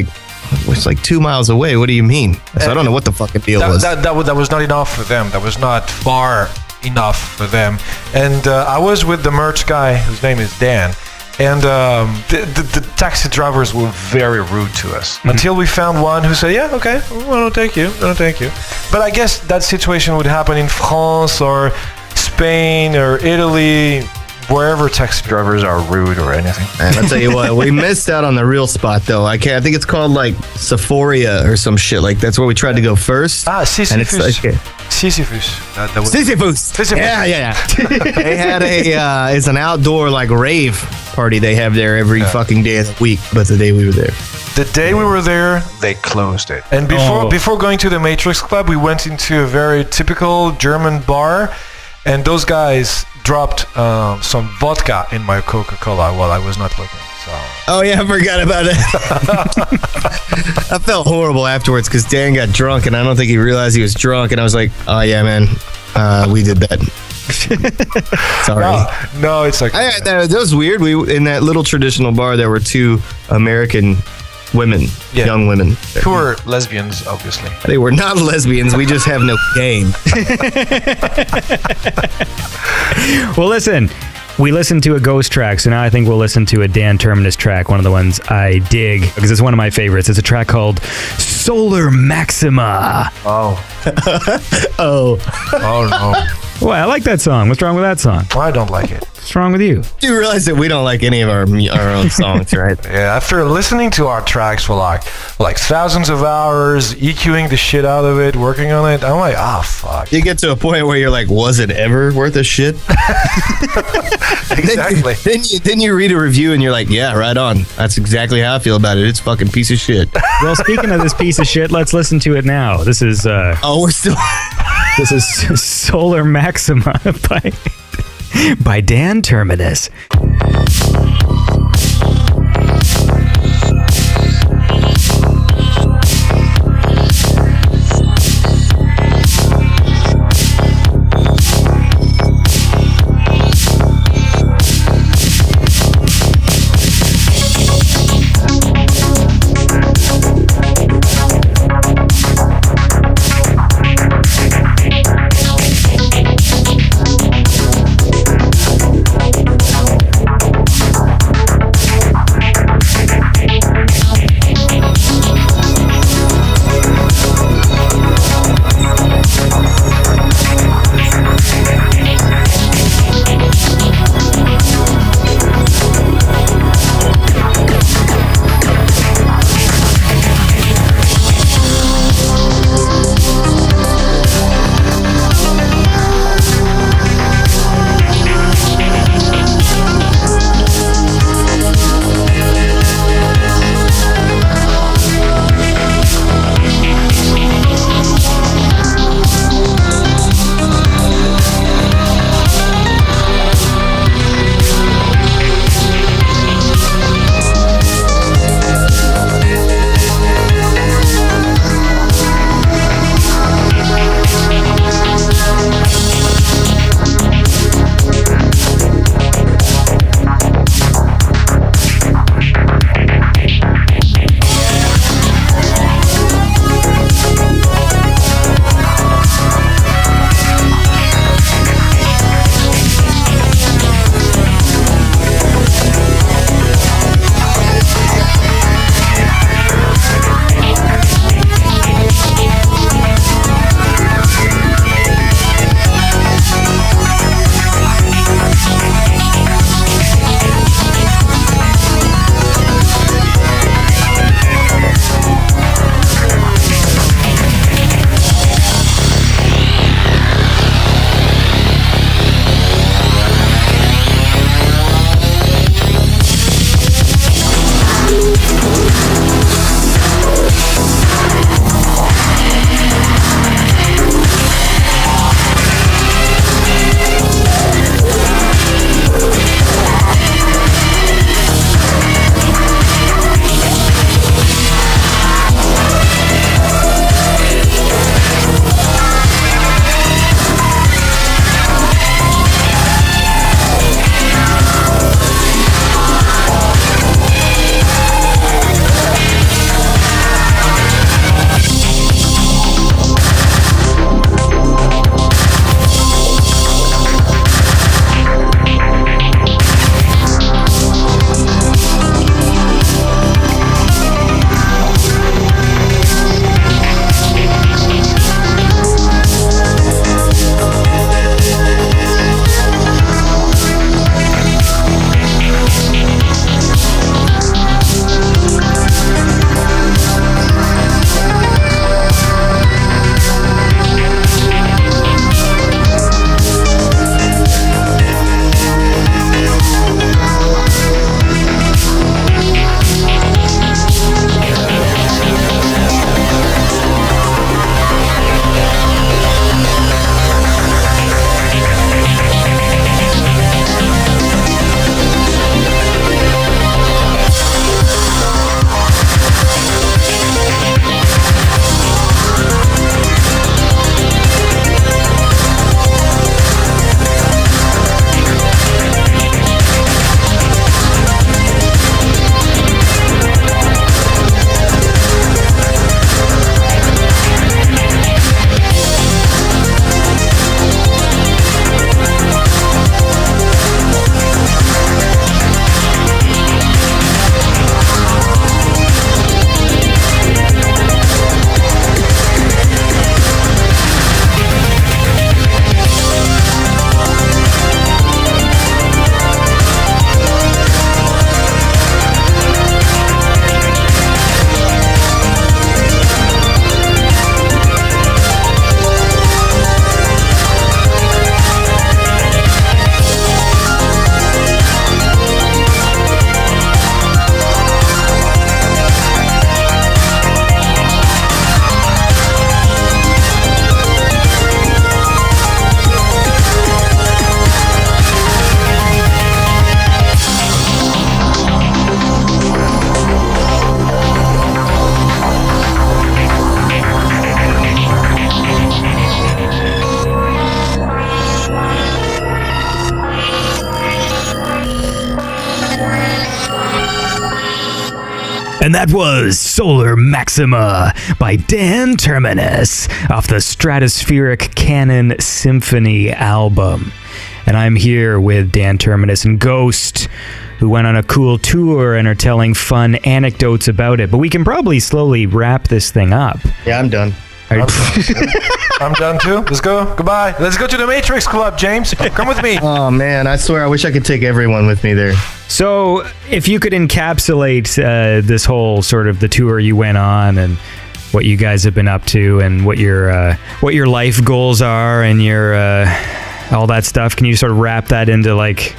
[SPEAKER 3] it's like 2 miles away. What do you mean? So I don't know what the fucking deal was.
[SPEAKER 6] That was not enough for them. That was not far enough for them. And I was with the merch guy, whose name is Dan. And the taxi drivers were very rude to us until we found one who said, "Yeah, okay, I'll take you. But I guess that situation would happen in France or Spain or Italy, wherever taxi drivers are rude or anything.
[SPEAKER 3] And I'll tell you what, we missed out on the real spot though. I think it's called like Sephoria or some shit. Like that's where we tried to go first.
[SPEAKER 6] Sisyphus.
[SPEAKER 3] And it's like,
[SPEAKER 6] Sisyphus. That was
[SPEAKER 3] Sisyphus. Yeah. They had it's an outdoor like rave party they have there every fucking day of the week. But the day we were there.
[SPEAKER 6] The day we were there, they closed it. And before going to the Matrix Club, we went into a very typical German bar, and those guys dropped some vodka in my Coca-Cola while I was not looking. So.
[SPEAKER 3] Oh yeah, I forgot about it. I felt horrible afterwards because Dan got drunk, and I don't think he realized he was drunk. And I was like, "Oh yeah, man, we did that." Sorry.
[SPEAKER 6] No, it's like
[SPEAKER 3] that was weird. We in that little traditional bar, there were two American women, young women,
[SPEAKER 6] who were lesbians, obviously.
[SPEAKER 3] They were not lesbians. We just have no game.
[SPEAKER 2] Well, listen. We listened to a Gost track, so now I think we'll listen to a Dan Terminus track, one of the ones I dig, because it's one of my favorites. It's a track called Solar Maxima.
[SPEAKER 6] Oh no.
[SPEAKER 2] Well, I like that song. What's wrong with that song?
[SPEAKER 6] I don't like it.
[SPEAKER 2] What's wrong with you?
[SPEAKER 3] You realize that we don't like any of our own songs, right?
[SPEAKER 6] Yeah, after listening to our tracks for like thousands of hours, EQing the shit out of it, working on it, I'm like, fuck.
[SPEAKER 3] You get to a point where you're like, was it ever worth a shit?
[SPEAKER 6] Exactly.
[SPEAKER 3] Then you read a review and you're like, yeah, right on. That's exactly how I feel about it. It's fucking piece of shit.
[SPEAKER 2] Well, speaking of this piece of shit, let's listen to it now. This is
[SPEAKER 3] we're still
[SPEAKER 2] this is Solar Maxima by Dan Terminus. that was Solar Maxima by Dan Terminus off the Stratospheric Canon Symphony album. And I'm here with Dan Terminus and Gost, who went on a cool tour and are telling fun anecdotes about it. But we can probably slowly wrap this thing up.
[SPEAKER 3] Yeah, I'm done.
[SPEAKER 6] I'm done too. Let's go. Goodbye. Let's go to the Matrix Club, James. Come with me.
[SPEAKER 3] Oh man, I swear I wish I could take everyone with me there.
[SPEAKER 2] So, if you could encapsulate this whole sort of the tour you went on and what you guys have been up to and what your life goals are and your all that stuff, can you sort of wrap that into like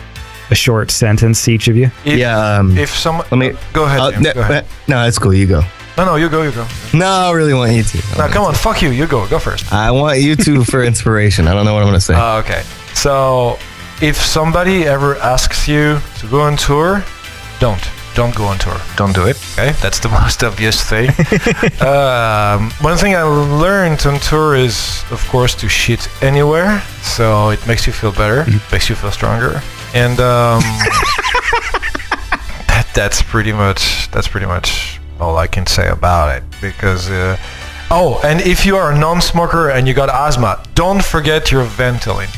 [SPEAKER 2] a short sentence, each of you?
[SPEAKER 6] If someone,
[SPEAKER 3] let me
[SPEAKER 6] go ahead. James, go ahead.
[SPEAKER 3] No, that's cool. You go.
[SPEAKER 6] No, you go.
[SPEAKER 3] No, I really want you to.
[SPEAKER 6] No, come on, fuck you. You go first.
[SPEAKER 3] I want you to for inspiration. I don't know what I'm gonna say.
[SPEAKER 6] Okay. So, if somebody ever asks you to go on tour, don't go on tour. Don't do it. Okay, that's the most obvious thing. One thing I learned on tour is, of course, to shit anywhere. So it makes you feel better, makes you feel stronger, and that's pretty much all I can say about it. Because and if you are a non-smoker and you got asthma, don't forget your Ventolin.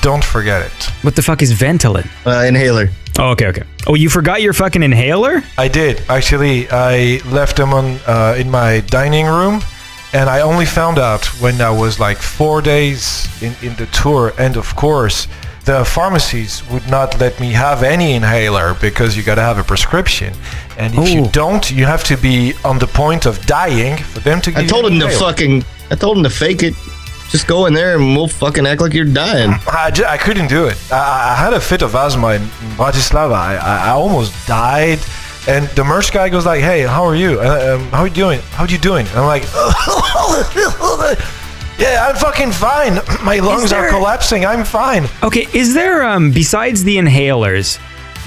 [SPEAKER 6] Don't forget it.
[SPEAKER 2] What the fuck is Ventolin?
[SPEAKER 3] Inhaler.
[SPEAKER 2] Oh, okay. Oh, you forgot your fucking inhaler?
[SPEAKER 6] I did. Actually, I left them on in my dining room, and I only found out when I was like 4 days in the tour. And of course, the pharmacies would not let me have any inhaler because you gotta have a prescription. And if you don't, you have to be on the point of dying for them to give you an inhaler.
[SPEAKER 3] I told him to fake it. Just go in there and we'll fucking act like you're dying.
[SPEAKER 6] I couldn't do it. I had a fit of asthma in Bratislava. I almost died. And the merch guy goes like, "Hey, how are you? How are you doing? And I'm like, "Yeah, I'm fucking fine. My lungs are collapsing. I'm fine."
[SPEAKER 2] Okay, is there, besides the inhalers,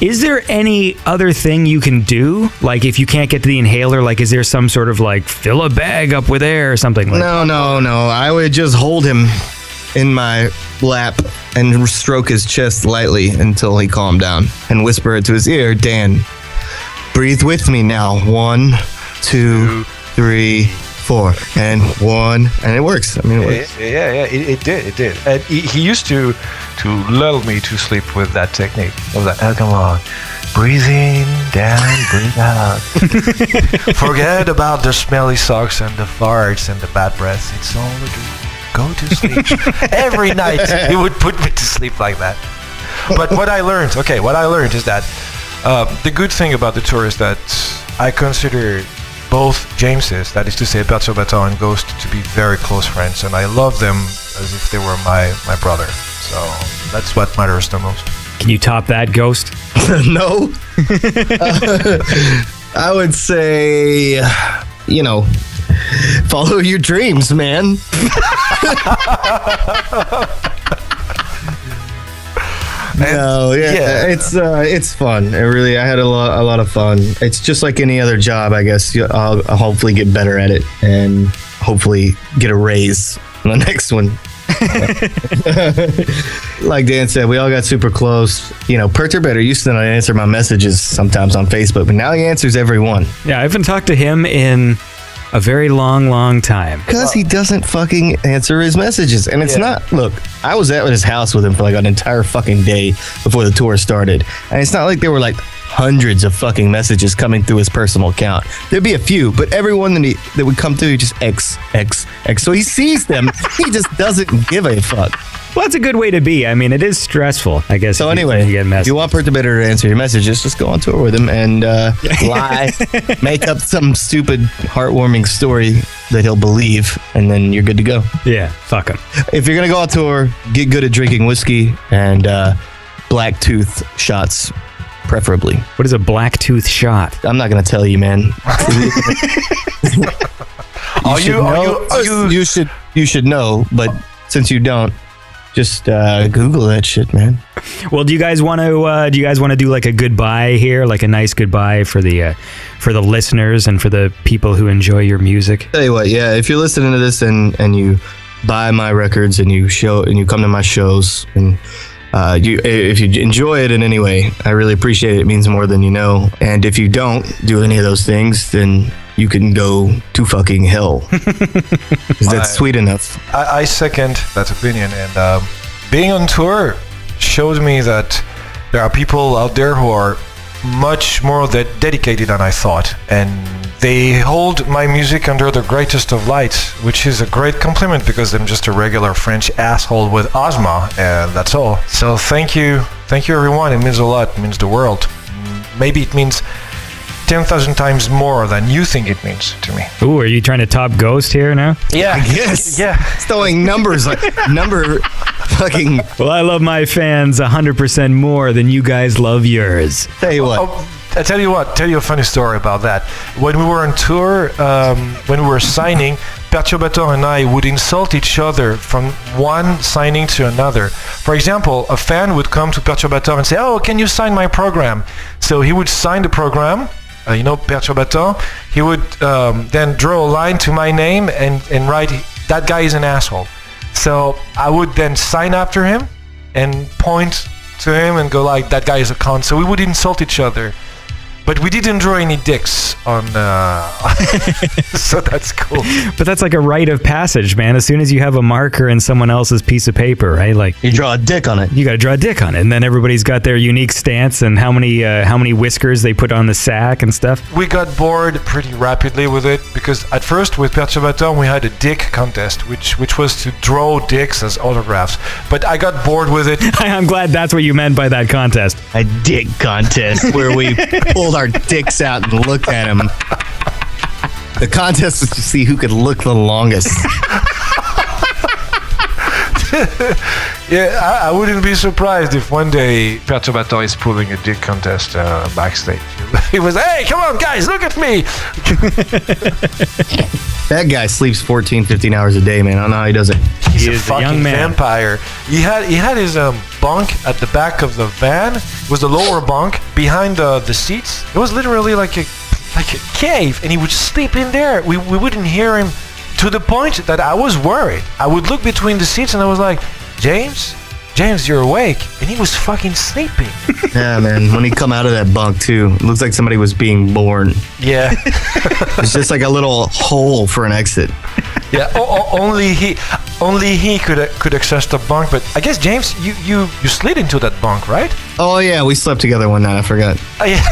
[SPEAKER 2] is there any other thing you can do? Like, if you can't get to the inhaler, like, is there some sort of, like, fill a bag up with air or something like that?
[SPEAKER 3] No. I would just hold him in my lap and stroke his chest lightly until he calmed down and whisper it to his ear, "Dan, breathe with me now. 1, 2, 3, 4. And 1." And it works. I mean, it works.
[SPEAKER 6] Yeah, it did. And he used to lull me to sleep with that technique. Of that, come on, breathe in, down, breathe out. Forget about the smelly socks and the farts and the bad breath. It's all a dream. Go to sleep. Every night he would put me to sleep like that. But what I learned is that the good thing about the tour is that I consider both Jameses, that is to say Berto and Gost, to be very close friends, and I love them as if they were my brother. So that's what matters the most.
[SPEAKER 2] Can you top that, Gost?
[SPEAKER 3] No. I would say, follow your dreams, man. No, it's fun. I had a lot of fun. It's just like any other job, I guess. I'll hopefully get better at it and hopefully get a raise on the next one. Like Dan said, we all got super close. Perturbator used to not answer my messages sometimes on Facebook, but now he answers every one.
[SPEAKER 2] Yeah, I haven't talked to him in a very long time.
[SPEAKER 3] Because he doesn't fucking answer his messages. And it's not, look, I was at his house with him for like an entire fucking day before the tour started. And it's not like there were like hundreds of fucking messages coming through his personal account. There'd be a few, but everyone that would come through, he just X. So he sees them. He just doesn't give a fuck.
[SPEAKER 2] Well, that's a good way to be. I mean, it is stressful, I guess.
[SPEAKER 3] So anyway, if you want Perturbator to answer your messages, just go on tour with him and lie, make up some stupid, heartwarming story that he'll believe, and then you're good to go.
[SPEAKER 2] Yeah, fuck him.
[SPEAKER 3] If you're going to go on tour, get good at drinking whiskey and black tooth shots, preferably.
[SPEAKER 2] What is a black tooth shot?
[SPEAKER 3] I'm not going to tell you, man. You should know, but since you don't, just Google that shit, man.
[SPEAKER 2] Well, do you guys want to do like a goodbye here, like a nice goodbye for the listeners and for the people who enjoy your music?
[SPEAKER 3] Tell you what, yeah, if you're listening to this and you buy my records and you come to my shows and if you enjoy it in any way, I really appreciate it. It means more than you know. And if you don't do any of those things, then you can go to fucking hell. 'Cause that's sweet enough.
[SPEAKER 6] I second that opinion, and being on tour shows me that there are people out there who are much more dedicated than I thought, and they hold my music under the greatest of lights, which is a great compliment because I'm just a regular French asshole with asthma, and that's all. So thank you everyone. It means a lot. It means the world. Maybe it means 10,000 times more than you think it means to me.
[SPEAKER 2] Ooh, are you trying to top Gost here now?
[SPEAKER 6] Yeah.
[SPEAKER 3] Yes.
[SPEAKER 6] Yeah.
[SPEAKER 3] Throwing numbers like number fucking.
[SPEAKER 2] Well, I love my fans 100% more than you guys love yours.
[SPEAKER 3] Tell you what.
[SPEAKER 6] Oh, I tell you a funny story about that. When we were on tour, when we were signing, Perturbator and I would insult each other from one signing to another. For example, a fan would come to Perturbator and say, "Oh, can you sign my program?" So he would sign the program, Perturbator. He would then draw a line to my name and write, "That guy is an asshole." So I would then sign after him and point to him and go like, "That guy is a cunt." So we would insult each other. But we didn't draw any dicks on, so that's cool.
[SPEAKER 2] But that's like a rite of passage, man. As soon as you have a marker in someone else's piece of paper, right? Like
[SPEAKER 3] You draw a dick on it.
[SPEAKER 2] you got to draw a dick on it, and then everybody's got their unique stance and how many whiskers they put on the sack and stuff.
[SPEAKER 6] We got bored pretty rapidly with it because at first with Perturbator we had a dick contest, which was to draw dicks as autographs. But I got bored with it.
[SPEAKER 2] I'm glad that's what you meant by that contest.
[SPEAKER 3] A dick contest where we pulled our dicks out and looked at them. The contest was to see who could look the longest.
[SPEAKER 6] Yeah, I wouldn't be surprised if one day Perturbator is pulling a dick contest backstage. He was, "Hey, come on, guys, look at me!"
[SPEAKER 3] That guy sleeps 14, 15 hours a day, man. I don't know how he does it.
[SPEAKER 6] He's
[SPEAKER 2] He
[SPEAKER 6] a
[SPEAKER 2] is a
[SPEAKER 6] fucking
[SPEAKER 2] young man.
[SPEAKER 6] vampire. He had his bunk at the back of the van. It was the lower bunk behind the seats. It was literally like a cave, and he would sleep in there. We wouldn't hear him, to the point that I was worried. I would look between the seats and I was like, James, you're awake. And he was fucking sleeping.
[SPEAKER 3] Yeah, man. When he come out of that bunk, too, it looks like somebody was being born.
[SPEAKER 6] Yeah.
[SPEAKER 3] It's just like a little hole for an exit.
[SPEAKER 6] Yeah, only he could access the bunk. But I guess, James, you slid into that bunk, right?
[SPEAKER 3] Oh, yeah. We slept together one night. I forgot.
[SPEAKER 6] Yeah.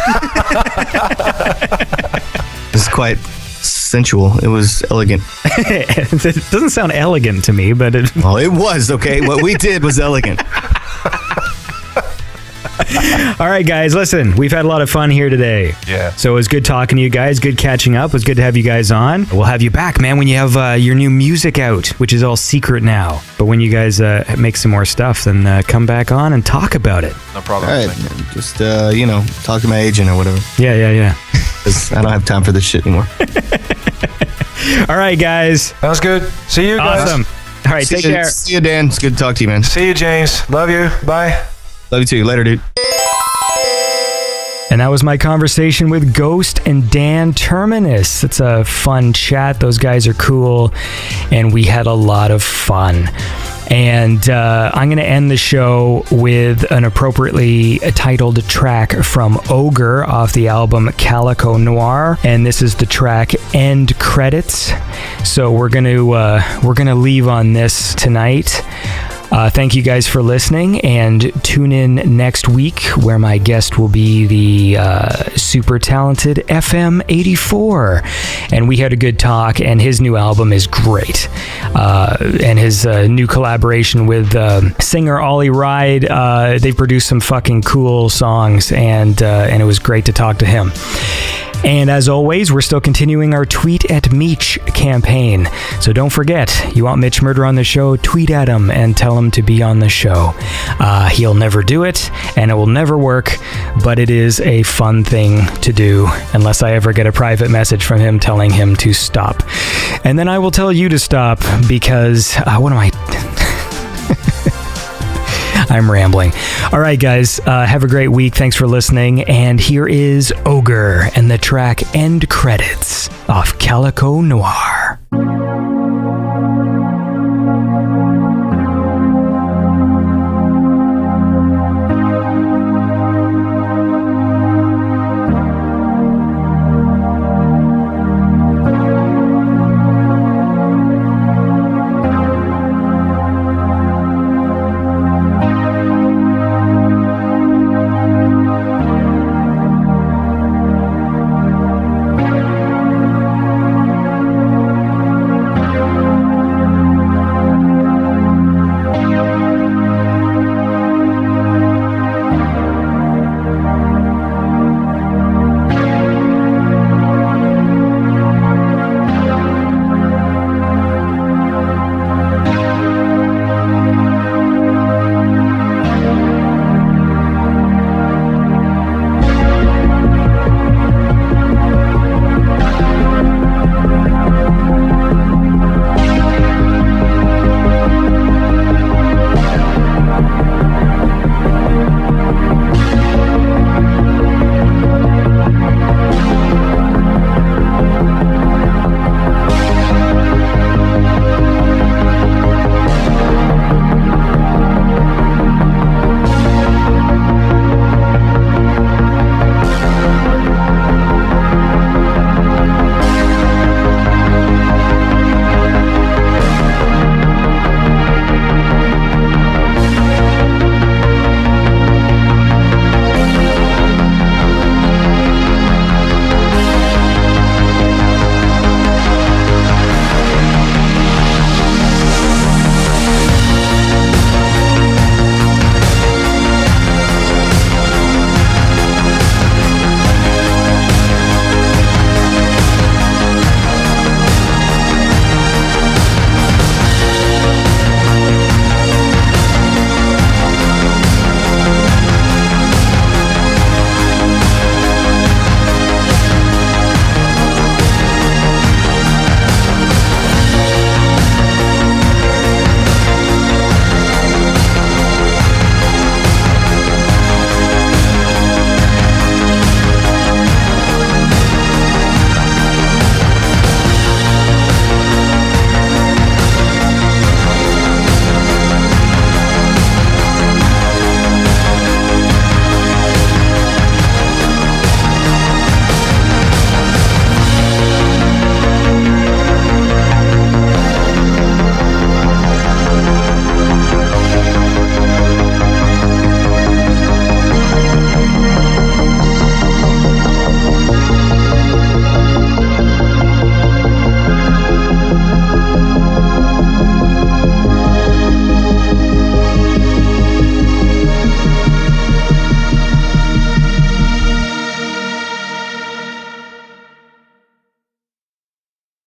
[SPEAKER 3] It was quite sensual. It was elegant.
[SPEAKER 2] It doesn't sound elegant to me, but it,
[SPEAKER 3] Well, it was, okay? What we did was elegant.
[SPEAKER 2] all right, guys, listen, we've had a lot of fun here today.
[SPEAKER 6] Yeah.
[SPEAKER 2] So it was good talking to you guys, good catching up. It was good to have you guys on. We'll have you back, man, when you have your new music out, which is all secret now. But when you guys make some more stuff, then come back on and talk about it.
[SPEAKER 6] No problem.
[SPEAKER 3] All right. Man. Just, talk to my agent or whatever.
[SPEAKER 2] Yeah.
[SPEAKER 3] 'Cause I don't have time for this shit anymore.
[SPEAKER 2] All right, guys.
[SPEAKER 6] Sounds good. See you guys.
[SPEAKER 2] Awesome. All right, take care.
[SPEAKER 3] See you, Dan. It's good to talk to you, man.
[SPEAKER 6] See you, James. Love you. Bye.
[SPEAKER 3] Love you too. Later, dude.
[SPEAKER 2] And that was my conversation with Gost and Dan Terminus. It's a fun chat. Those guys are cool, and we had a lot of fun. And I'm going to end the show with an appropriately titled track from OGRE off the album Calico Noir, and this is the track End Credits. So we're gonna leave on this tonight. Thank you guys for listening, and tune in next week where my guest will be the super talented FM84. And we had a good talk, and his new album is great. And his new collaboration with singer Ollie Ride, they produced some fucking cool songs, and it was great to talk to him. And as always, we're still continuing our Tweet at Meech campaign. So don't forget, you want Mitch Murder on the show, tweet at him and tell him to be on the show. He'll never do it, and it will never work, but it is a fun thing to do, unless I ever get a private message from him telling him to stop. And then I will tell you to stop, because, what am I... I'm rambling. All right, guys, have a great week. Thanks for listening. And here is OGRE and the track End Credits off Calico Noir.